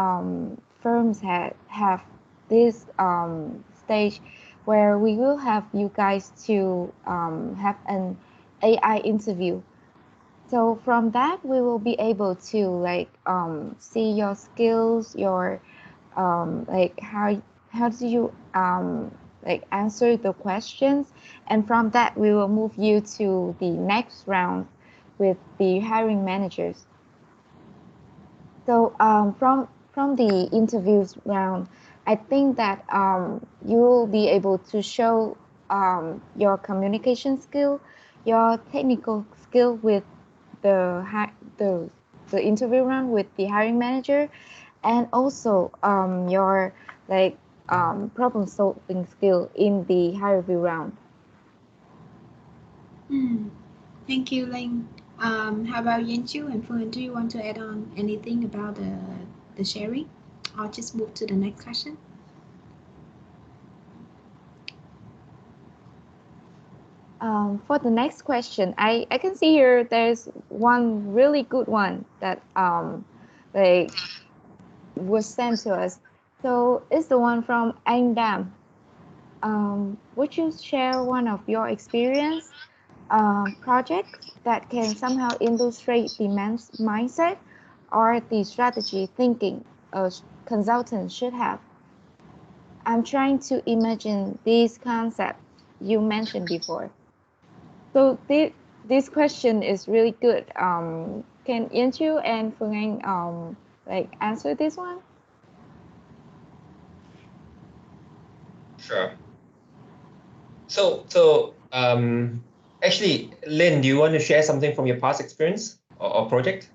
firms have this stage where we will have you guys to have an AI interview. So from that, we will be able to like see your skills, your like how do you like answer the questions, and from that we will move you to the next round with the hiring managers. So from the interviews round, I think that you will be able to show your communication skill, your technical skill with the the interview round with the hiring manager, and also your like problem solving skill in the hire review round. Thank you, Ling. How about Yanchu and Phương? Do you want to add on anything about the sharing, or just move to the next question? For the next question, I can see here there's one really good one that like was sent to us. So it's the one from Anh Dam. Would you share one of your experience projects that can somehow illustrate the mindset or the strategy thinking a consultant should have? I'm trying to imagine these concepts you mentioned before. So this question is really good. Can Yanchu and Phương Anh like answer this one? Sure. So actually, Lynn, do you want to share something from your past experience or project?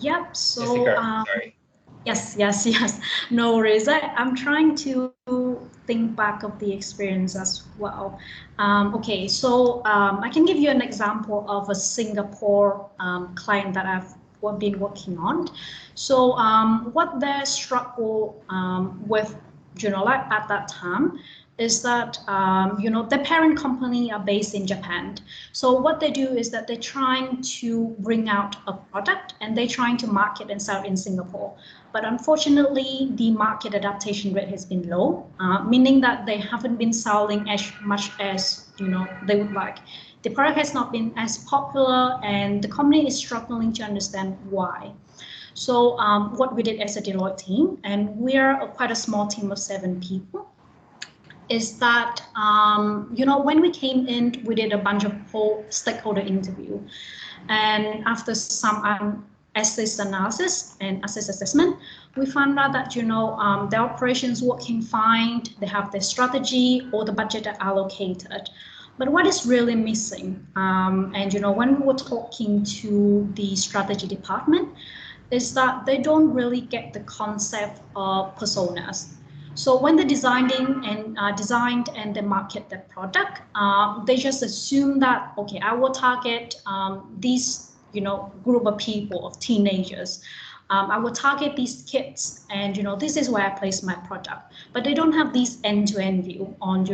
Yep. So Sorry. Yes. No worries. I'm trying to think back of the experience as well. Okay, so I can give you an example of a Singapore client that I've been working on. So what their struggle with, like at that time, is that the parent company are based in Japan. So what they do is that they're trying to bring out a product and they're trying to market and sell in Singapore. But unfortunately, the market adaptation rate has been low, meaning that they haven't been selling as much as they would like. the product has not been as popular, and the company is struggling to understand why. So what we did as a Deloitte team, and we are quite a small team of 7 people, is that, when we came in, we did a bunch of whole stakeholder interview. And after some assess analysis and assessment, we found out that, the operations working fine, they have their strategy, or the budget are allocated. But what is really missing, and when we were talking to the strategy department, is that they don't really get the concept of personas. So when they designed and they market their product, they just assume that, okay, I will target these group of people, of teenagers. I will target these kids, and this is where I place my product. But they don't have this end-to-end view on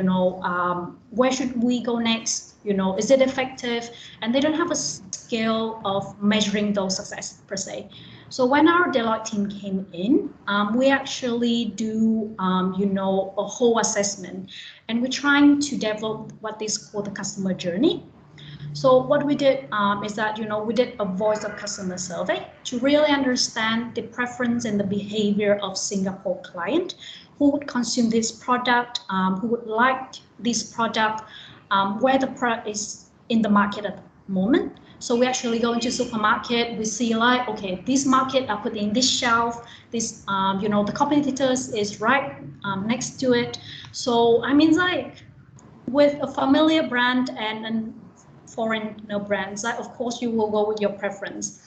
where should we go next. Is it effective? And they don't have a skill of measuring those success per se. So when our Deloitte team came in, we actually do a whole assessment, and we're trying to develop what is called the customer journey. So what we did is that we did a voice of customer survey to really understand the preference and the behavior of Singapore client who would consume this product, who would like this product, where the product is in the market at the moment. So we actually go into supermarket, we see like, okay, this market are put in this shelf, this, the competitors is right next to it. So I mean, like with a familiar brand and foreign brands, like, of course you will go with your preference.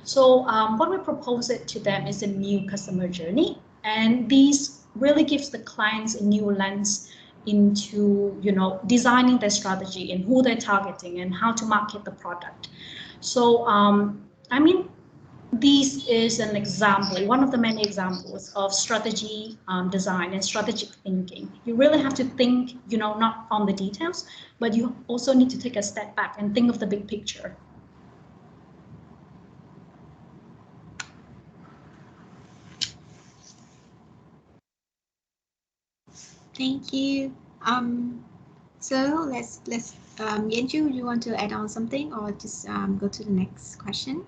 So what we propose it to them is a new customer journey, and these really gives the clients a new lens into designing their strategy and who they're targeting and how to market the product. So I mean, this is an example, one of the many examples of strategy design and strategic thinking. You really have to think, not on the details, but you also need to take a step back and think of the big picture. Thank you. So let's Yenju, you want to add on something, or just go to the next question?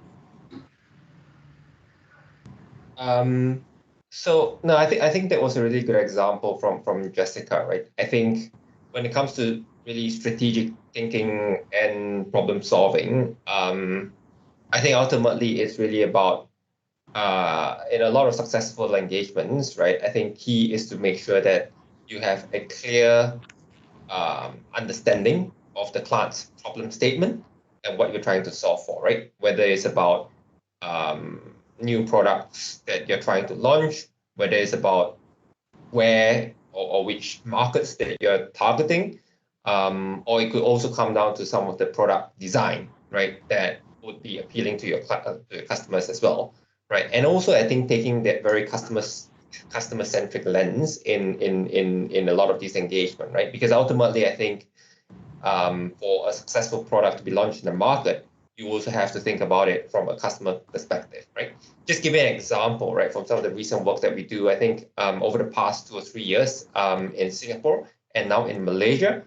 So no, I think that was a really good example from Jessica, right? I think when it comes to really strategic thinking and problem solving, I think ultimately it's really about in a lot of successful engagements, right? I think key is to make sure that you have a clear understanding of the client's problem statement and what you're trying to solve for, right? Whether it's about new products that you're trying to launch, whether it's about where or which markets that you're targeting, or it could also come down to some of the product design, right, that would be appealing to your customers as well, right? And also, I think taking that very customer-centric lens in a lot of these engagement, right? Because ultimately, I think for a successful product to be launched in the market, you also have to think about it from a customer perspective, right? Just give you an example, right, from some of the recent work that we do. I think over the past 2 or 3 years in Singapore and now in Malaysia,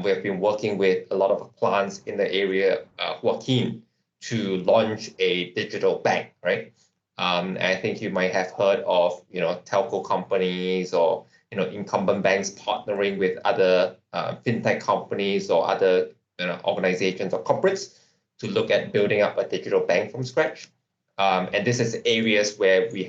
we have been working with a lot of clients in the area who are keen to launch a digital bank, right? I think you might have heard of, telco companies or, incumbent banks partnering with other fintech companies or other organizations or corporates to look at building up a digital bank from scratch. And this is areas where we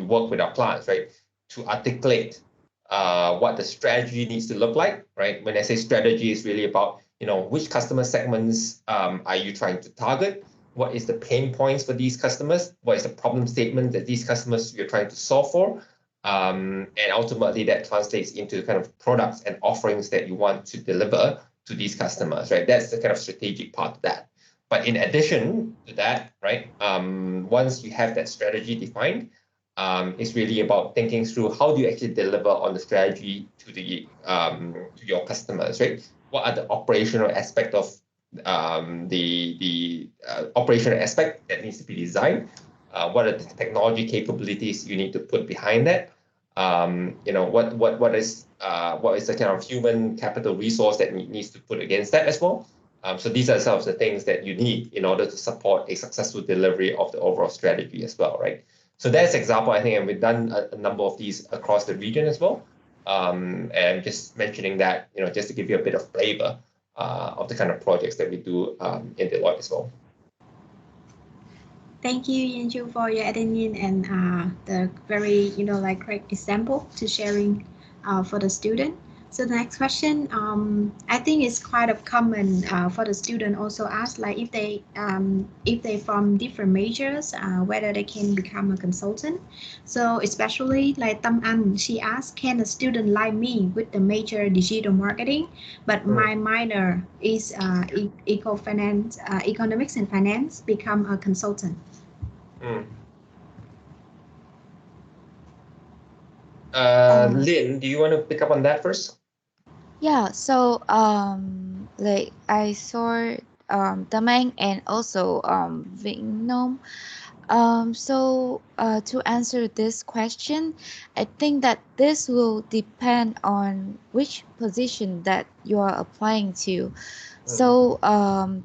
work with our clients, right, to articulate what the strategy needs to look like, right? When I say strategy, it's really about, which customer segments are you trying to target? What is the pain points for these customers? What is the problem statement that these customers you're trying to solve for? And ultimately that translates into kind of products and offerings that you want to deliver to these customers, right? That's the kind of strategic part of that. But in addition to that, right, once you have that strategy defined, it's really about thinking through how do you actually deliver on the strategy to your customers, right? What are the operational aspect of the operational aspect that needs to be designed? What are the technology capabilities you need to put behind that? What is the kind of human capital resource that needs to put against that as well? So these are some of the things that you need in order to support a successful delivery of the overall strategy as well, right? So that's example, I think, and we've done a number of these across the region as well. And just mentioning that, just to give you a bit of flavor of the kind of projects that we do in Deloitte as well. Thank you, Yanju, for your opinion and the very, great example to sharing for the student. So the next question, I think it's quite of common for the student also ask like if they from different majors, whether they can become a consultant. So especially like Tâm Anh, she asked, can a student like me with the major digital marketing, but my minor is economics and finance, become a consultant? Lynn, do you want to pick up on that first? Yeah, so like I saw Tâm Anh and also Vĩnh Nom. So to answer this question, I think that this will depend on which position that you are applying to. So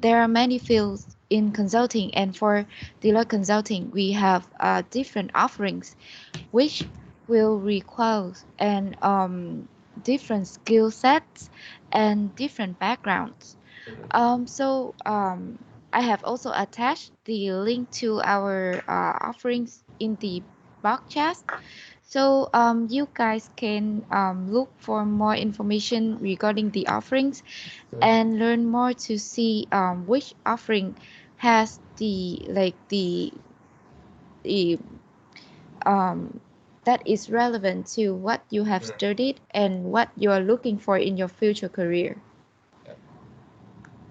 there are many fields in consulting, and for Deloitte Consulting, we have different offerings, which will require and different skill sets and different backgrounds. I have also attached the link to our offerings in the blog chat. So you guys can look for more information regarding the offerings and learn more to see which offering has the that is relevant to what you have studied and what you are looking for in your future career.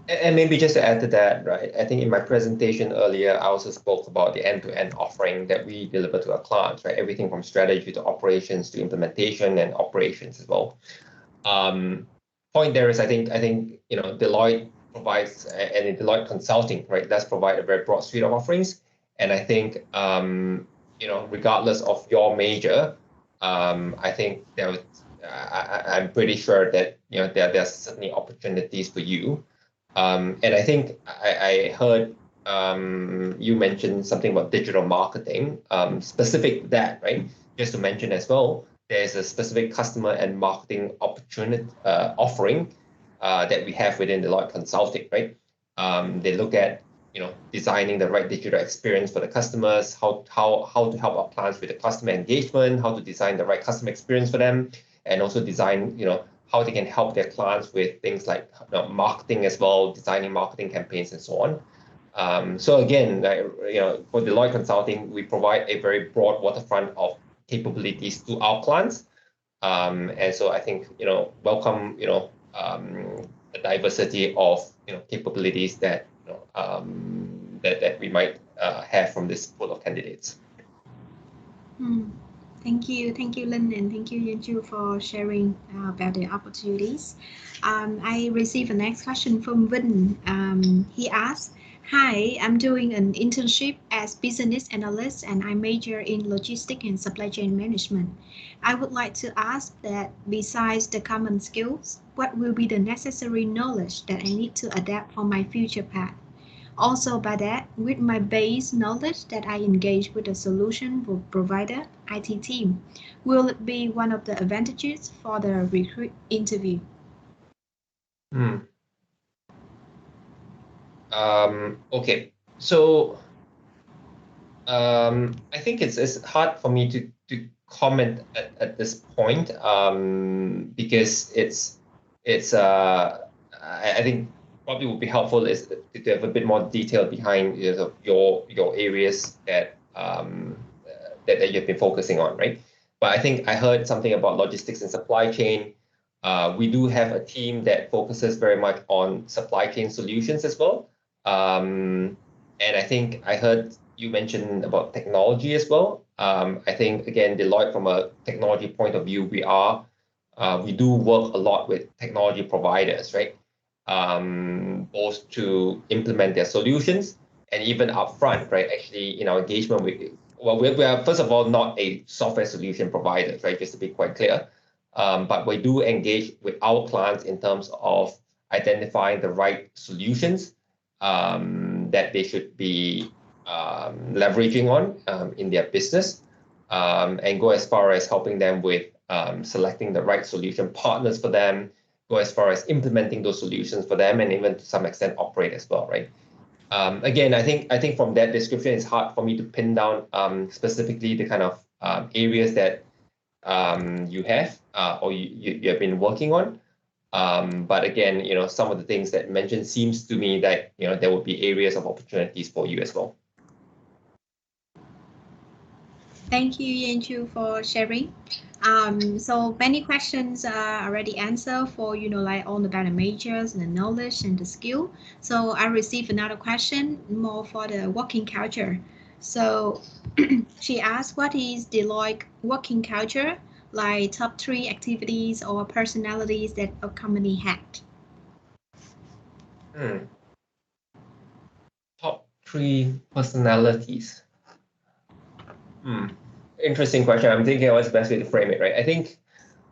And maybe just to add to that, right? I think in my presentation earlier, I also spoke about the end-to-end offering that we deliver to our clients, right? Everything from strategy to operations to implementation and operations as well. Point there is, I think Deloitte provides, and in Deloitte Consulting, right, does provide a very broad suite of offerings. And I think regardless of your major, I think I'm pretty sure that there's certainly opportunities for you. And I think I heard you mention something about digital marketing, specific that, right? Just to mention as well, there's a specific customer and marketing opportunity offering that we have within Deloitte Consulting, right? They look at designing the right digital experience for the customers, how to help our clients with the customer engagement, how to design the right customer experience for them, and also design how they can help their clients with things like marketing as well, designing marketing campaigns and so on. So again, for Deloitte Consulting, we provide a very broad waterfront of capabilities to our clients. And so I think welcome the diversity of capabilities that that we might have from this pool of candidates. Thank you, Lynn, and thank you, Yanju, for sharing about the opportunities. I received the next question from Vin. He asked, "Hi, I'm doing an internship as business analyst, and I major in logistics and supply chain management. I would like to ask that besides the common skills, what will be the necessary knowledge that I need to adapt for my future path? Also by that, with my base knowledge that I engage with a solution provider IT team, will it be one of the advantages for the recruit interview?" Okay, so I think it's hard for me to comment at this point because I think probably would be helpful is to have a bit more detail behind your areas that that you've been focusing on, right? But I think I heard something about logistics and supply chain. We do have a team that focuses very much on supply chain solutions as well. And I think I heard you mention about technology as well. I think, again, Deloitte, from a technology point of view, we do work a lot with technology providers, right? Both to implement their solutions and even upfront, right? Actually, in our engagement we are, first of all, not a software solution provider, right? Just to be quite clear. But we do engage with our clients in terms of identifying the right solutions that they should be leveraging on in their business, and go as far as helping them with selecting the right solution partners for them, go as far as implementing those solutions for them, and even to some extent operate as well, right? Again, I think from that description, it's hard for me to pin down specifically the kind of areas that you have or you have been working on. But again, some of the things that mentioned seems to me that there would be areas of opportunities for you as well. Thank you, Yanchu, for sharing. So many questions are already answered for, like all about the majors and the knowledge and the skill. So I received another question more for the working culture. So she asked, what is Deloitte working culture? Like top 3 activities or personalities that a company had. Top 3 personalities. Interesting question. I'm thinking what's the best way to frame it, right? I think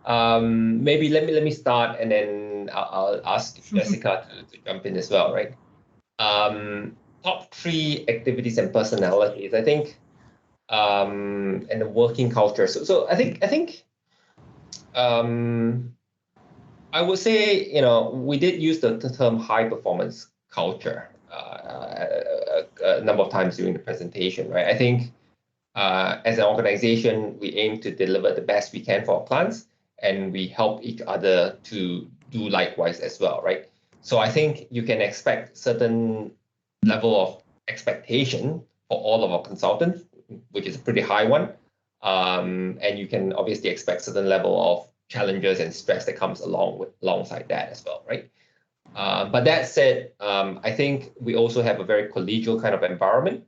maybe let me start, and then I'll ask Jessica to jump in as well, right? Top 3 activities and personalities, I think, and the working culture. So I think I would say, we did use the term high performance culture a number of times during the presentation, right? I think as an organization, we aim to deliver the best we can for our clients, and we help each other to do likewise as well, right? So I think you can expect certain level of expectation for all of our consultants, which is a pretty high one. And you can obviously expect certain level of challenges and stress that comes alongside that as well, right? But that said, I think we also have a very collegial kind of environment.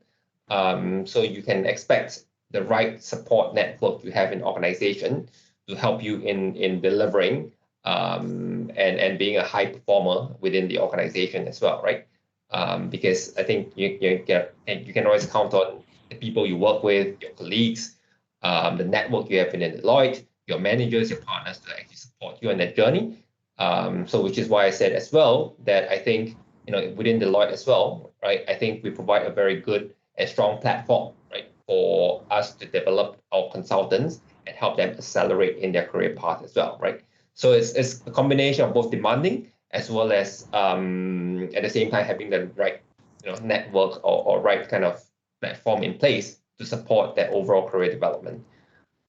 So you can expect the right support network you have in organization to help you in delivering and being a high performer within the organization as well, right? Because I think you can always count on the people you work with, your colleagues, the network you have within Deloitte, your managers, your partners to actually support you on that journey. So which is why I said as well that I think within Deloitte as well, right? I think we provide a very good and strong platform, right, for us to develop our consultants and help them accelerate in their career path as well, right? So it's a combination of both demanding as well as at the same time having the right network or right kind of platform in place to support that overall career development.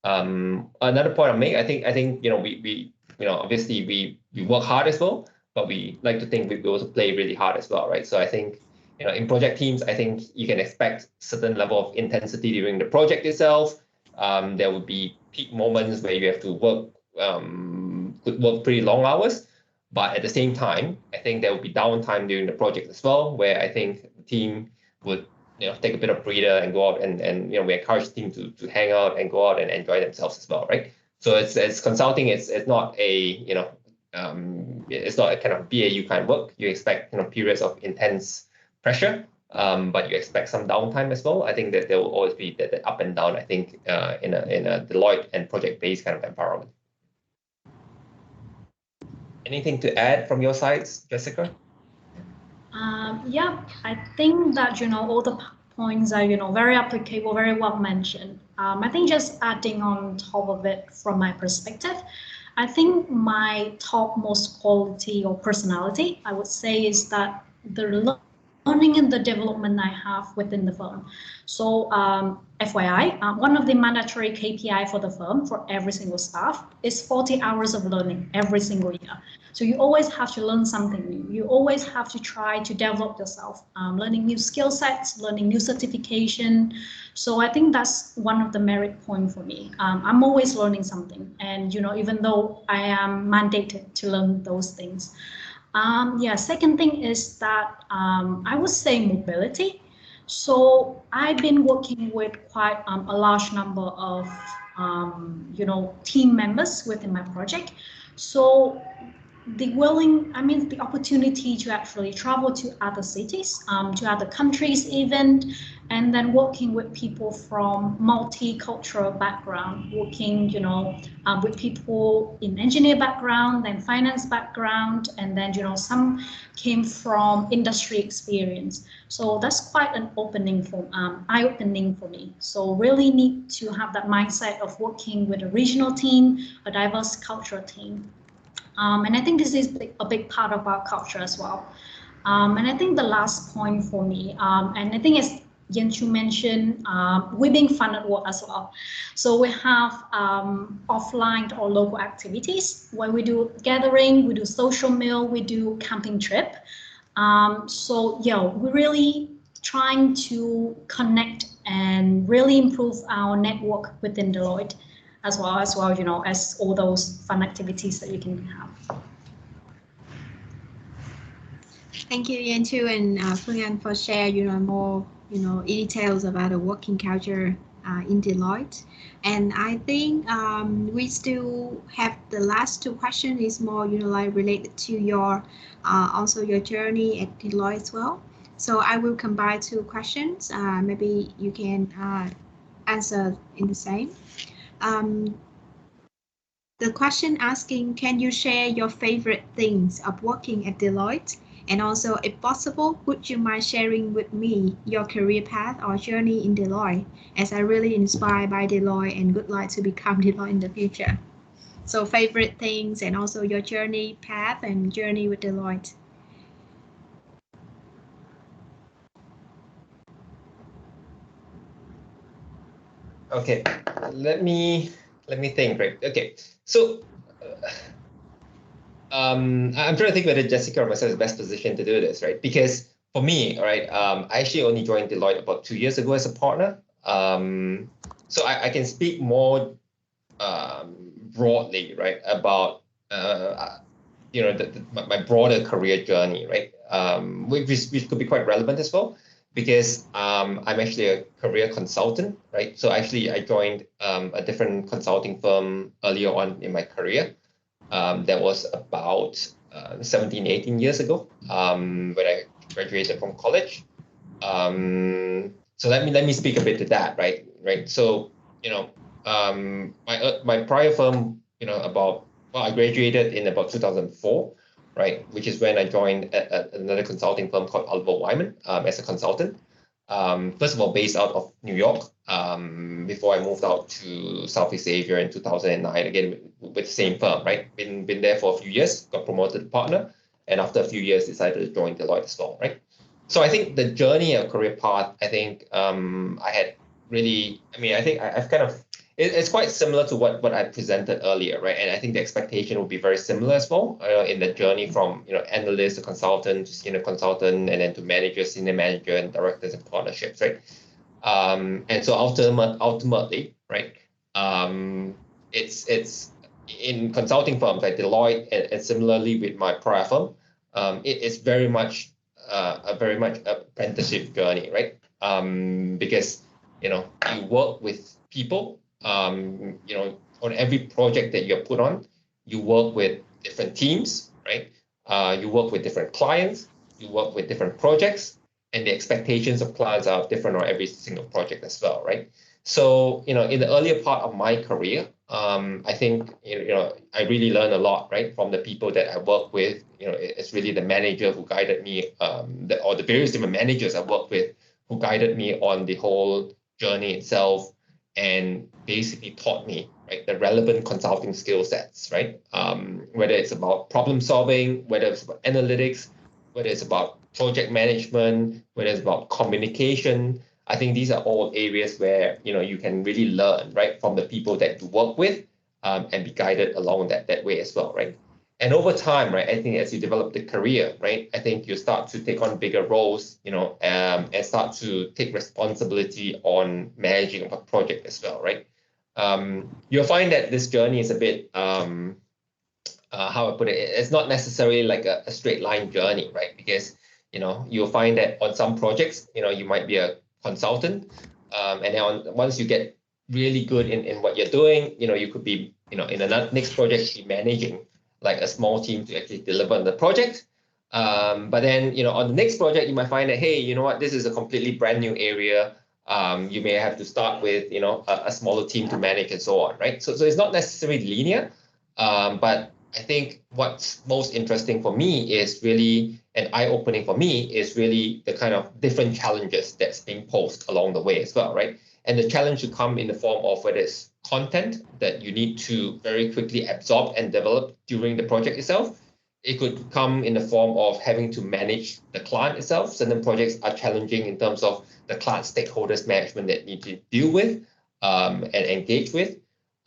Another point I'll make, I think we obviously we work hard as well, but we like to think we also play really hard as well, right? So I think in project teams, I think you can expect certain level of intensity during the project itself. There would be peak moments where you have to work pretty long hours, but at the same time, I think there will be downtime during the project as well, where I think the team would take a bit of breather and go out and we encourage the team to hang out and go out and enjoy themselves as well, right? So it's consulting. It's not a it's not a kind of BAU kind of work. You expect periods of intense pressure, but you expect some downtime as well. I think that there will always be that up and down. I think in a Deloitte and project-based kind of environment. Anything to add from your sides, Jessica? Yeah, I think that all the points are very applicable, very well mentioned. I think just adding on top of it from my perspective, I think my top most quality or personality I would say is that the learning and the development I have within the firm. So FYI, one of the mandatory KPI for the firm for every single staff is 40 hours of learning every single year. So you always have to learn something new. You always have to try to develop yourself, learning new skill sets, learning new certification. So I think that's one of the merit points for me. I'm always learning something. And, even though I am mandated to learn those things. Second thing is that I would say mobility. So I've been working with quite a large number of, team members within my project. So the opportunity to actually travel to other cities, to other countries even, and then working with people from multicultural background, working, with people in engineer background, then finance background, and then, some came from industry experience. So that's quite an eye-opening for me. So really need to have that mindset of working with a regional team, a diverse cultural team. And I think this is a big part of our culture as well. And I think the last point for me, and I think as Yen Chu mentioned, we're being fun at work as well. So we have offline or local activities where we do gathering, we do social meal, we do camping trip. So yeah, we're really trying to connect and really improve our network within Deloitte as well, as all those fun activities that you can have. Thank you, Yanchu and Phương Anh, for sharing, more, details about the working culture in Deloitte. And I think we still have the last two questions is more, like related to your also your journey at Deloitte as well. So I will combine two questions. Maybe you can answer in the same. The question asking, can you share your favorite things of working at Deloitte? And also, if possible, would you mind sharing with me your career path or journey in Deloitte, as I really inspired by Deloitte and would like to become Deloitte in the future. So favorite things and also your journey path and journey with Deloitte. Okay, let me think, right? Okay, so I'm trying to think whether Jessica or myself is best positioned to do this, right? Because for me, right, I actually only joined Deloitte about 2 years ago as a partner. So I can speak more broadly, right, about my broader career journey, right, which could be quite relevant as well, because I'm actually a career consultant, right? So actually, I joined a different consulting firm earlier on in my career. That was about 17, 18 years ago, when I graduated from college. So let me speak a bit to that, right? So my prior firm, I graduated in about 2004, right? Which is when I joined another consulting firm called Oliver Wyman as a consultant. First of all, based out of New York, before I moved out to Southeast Asia in 2009, again with the same firm, right? Been there for a few years, got promoted to partner, and after a few years decided to join Deloitte as well, right? So I think the journey of career path, I think I had really, I think I've kind of, it's quite similar to what I presented earlier, right? And I think the expectation will be very similar as well, in the journey from analyst to consultant to senior consultant, and then to manager, senior manager, and directors and partnerships, right? And so ultimately, right? It's in consulting firms like Deloitte, and similarly with my prior firm, it's very much apprenticeship journey, right? Because you work with people. On every project that you're put on, you work with different teams, right? You work with different clients, you work with different projects, and the expectations of clients are different on every single project as well, right? So, in the earlier part of my career, I think, I really learned a lot, right, from the people that I work with. It's really the manager who guided me, or the various different managers I worked with who guided me on the whole journey itself, and basically taught me, right, the relevant consulting skill sets, right? Whether it's about problem solving, whether it's about analytics, whether it's about project management, whether it's about communication. I think these are all areas where you can really learn, right, from the people that you work with, and be guided along that way as well, right? And over time, right, I think as you develop the career, right, I think you start to take on bigger roles, and start to take responsibility on managing a project as well, right? You'll find that this journey is a bit, how I put it, it's not necessarily like a straight line journey, right? Because, you'll find that on some projects, you might be a consultant, and then once you get really good in what you're doing, you could be, in the next project, be managing like a small team to actually deliver on the project. But then, on the next project, you might find that, hey, you know what, this is a completely brand new area. You may have to start with, a smaller team to manage and so on, right? So it's not necessarily linear, but I think what's most interesting for me is really, and eye-opening for me is really the kind of different challenges that's being posed along the way as well, right? And the challenge should come in the form of whether it's content that you need to very quickly absorb and develop during the project itself. It could come in the form of having to manage the client itself. Certain projects are challenging in terms of the client stakeholders management that you need to deal with and engage with.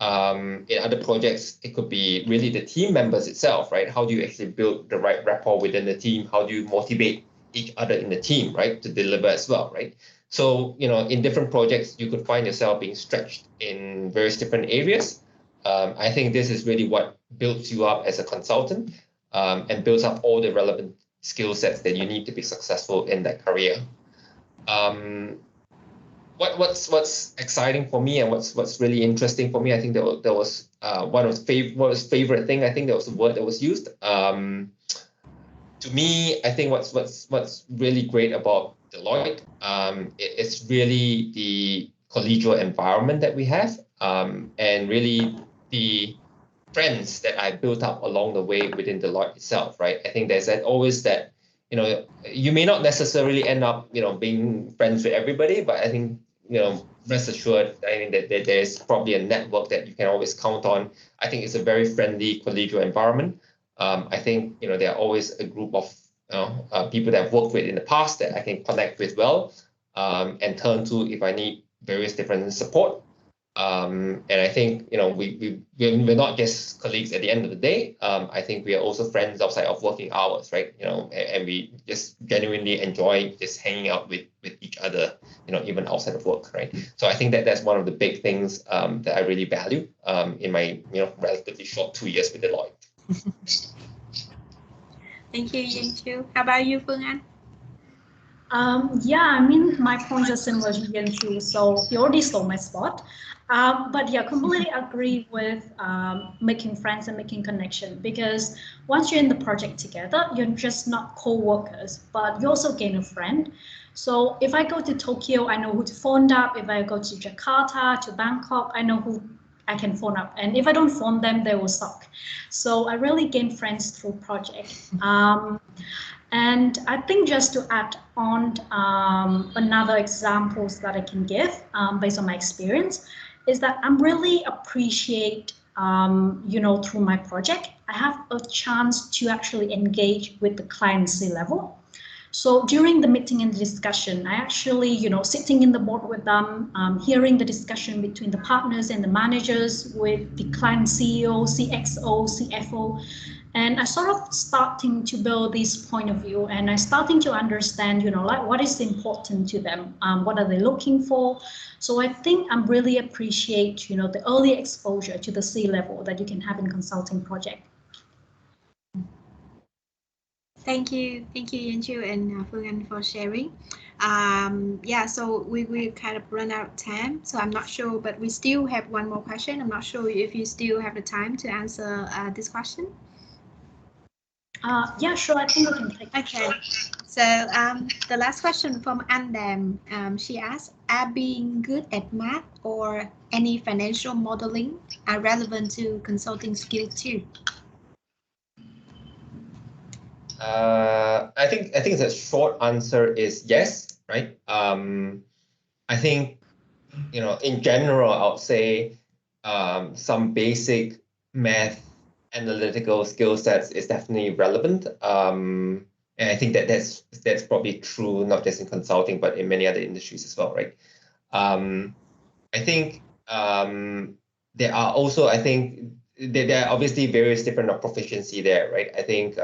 In other projects, it could be really the team members itself, right? How do you actually build the right rapport within the team? How do you motivate each other in the team, right, to deliver as well, right? So, in different projects, you could find yourself being stretched in various different areas. I think this is really what builds you up as a consultant and builds up all the relevant skill sets that you need to be successful in that career. What's exciting for me and what's really interesting for me, I think there was one of favorite thing. I think there was a word that was used. To me, I think what's really great about Deloitte, it's really the collegial environment that we have, and really the friends that I built up along the way within Deloitte itself, right? I think there's always that, you may not necessarily end up, being friends with everybody, but I think, rest assured, I mean, that there's probably a network that you can always count on. I think it's a very friendly collegial environment. I think, there are always a group of people that I've worked with in the past that I can connect with well and turn to if I need various different support. And I think, we're not just colleagues at the end of the day. I think we are also friends outside of working hours, right? And we just genuinely enjoy just hanging out with each other, even outside of work, right? So I think that's one of the big things that I really value in my, relatively short 2 years with Deloitte. Thank you, Yen Chu. How about you, Phương Anh? Yeah, I mean, my points are similar to Yen Chu, so he already stole my spot. But yeah, completely agree with making friends and making connection, because once you're in the project together, you're just not co-workers, but you also gain a friend. So if I go to Tokyo, I know who to phone up. If I go to Jakarta, to Bangkok, I know who I can phone up. And if I don't phone them, they will suck. So I really gain friends through project. And I think just to add on another examples that I can give based on my experience is that I'm really appreciate, through my project, I have a chance to actually engage with the client C-level. So during the meeting and discussion, I actually, sitting in the board with them, hearing the discussion between the partners and the managers with the client CEO, CXO, CFO, and I sort of starting to build this point of view, and I starting to understand, like what is important to them, what are they looking for. So I think I'm really appreciate, the early exposure to the C-level that you can have in consulting project. Thank you, Yen Chu and Phương Anh for sharing. Yeah, so we kind of run out of time, so I'm not sure, but we still have one more question. I'm not sure if you still have the time to answer this question. Yeah, sure, I think we can take it. Okay, so the last question from Andam, she asked, are being good at math or any financial modeling are relevant to consulting skills too? I think the short answer is yes, right? I think, in general, I would say some basic math analytical skill sets is definitely relevant. And I think that's probably true, not just in consulting, but in many other industries as well, right? I think there are also, I think there are obviously various different proficiency there, right? I think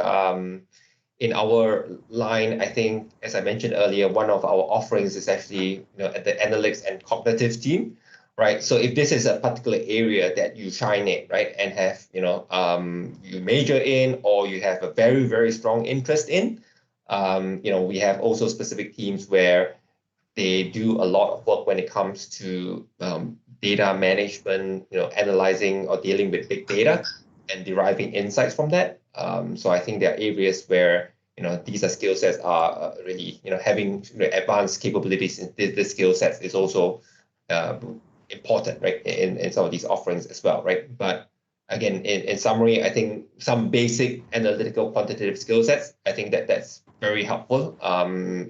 in our line, I think, as I mentioned earlier, one of our offerings is actually, at the analytics and cognitive team, right? So if this is a particular area that you shine in, right, and have, you major in, or you have a very, very strong interest in, we have also specific teams where they do a lot of work when it comes to data management, analyzing or dealing with big data. and deriving insights from that. So I think there are areas where these are skill sets are really having advanced capabilities in this skill sets is also important, right, in some of these offerings as well, right? But again, in summary, I think some basic analytical quantitative skill sets, I think that's very helpful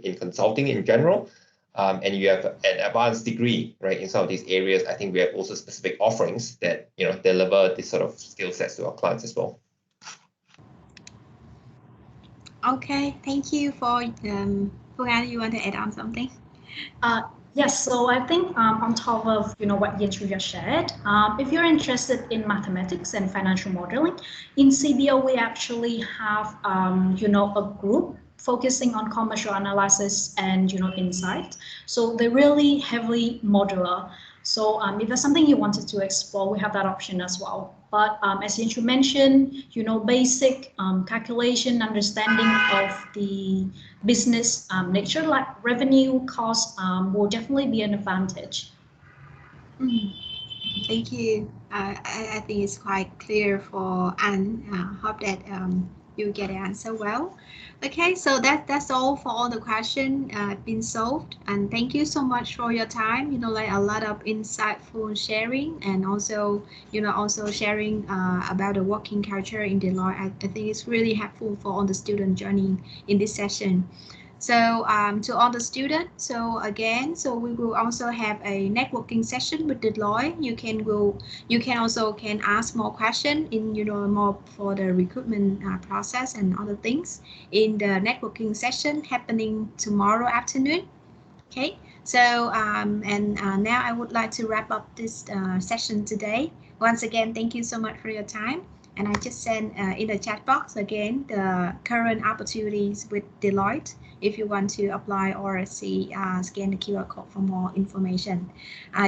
in consulting in general. And you have an advanced degree, right, in some of these areas. I think we have also specific offerings that deliver this sort of skill sets to our clients as well. Okay, thank you for Phương Anh, you want to add on something? Yes, so I think on top of what Yenchu just shared, if you're interested in mathematics and financial modeling, in CBO we actually have a group focusing on commercial analysis and insight. So they're really heavily modular. So if there's something you wanted to explore, we have that option as well. But as Yenchu mentioned, basic calculation, understanding of the business nature, like revenue, cost, will definitely be an advantage. Thank you. I think it's quite clear for Anne. Hope that you get the answer well. Okay, so that's all for all the questions been solved. And thank you so much for your time. Like a lot of insightful sharing, and also also sharing about the working culture in Deloitte. I think it's really helpful for all the student journey in this session. So to all the students, so we will also have a networking session with Deloitte. You can also ask more questions in more for the recruitment process and other things in the networking session happening tomorrow afternoon. Okay, so now I would like to wrap up this session today. Once again, thank you so much for your time. And I just sent in the chat box again the current opportunities with Deloitte if you want to apply or see scan the QR code for more information.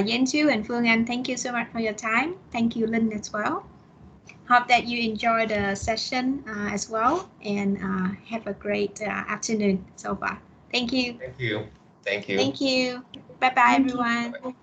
Yen Chu and Phương Anh, thank you so much for your time. Thank you, Linh, as well. Hope that you enjoy the session as well, and have a great afternoon so far. Thank you. Thank you. Thank you. Thank you. Bye bye, everyone.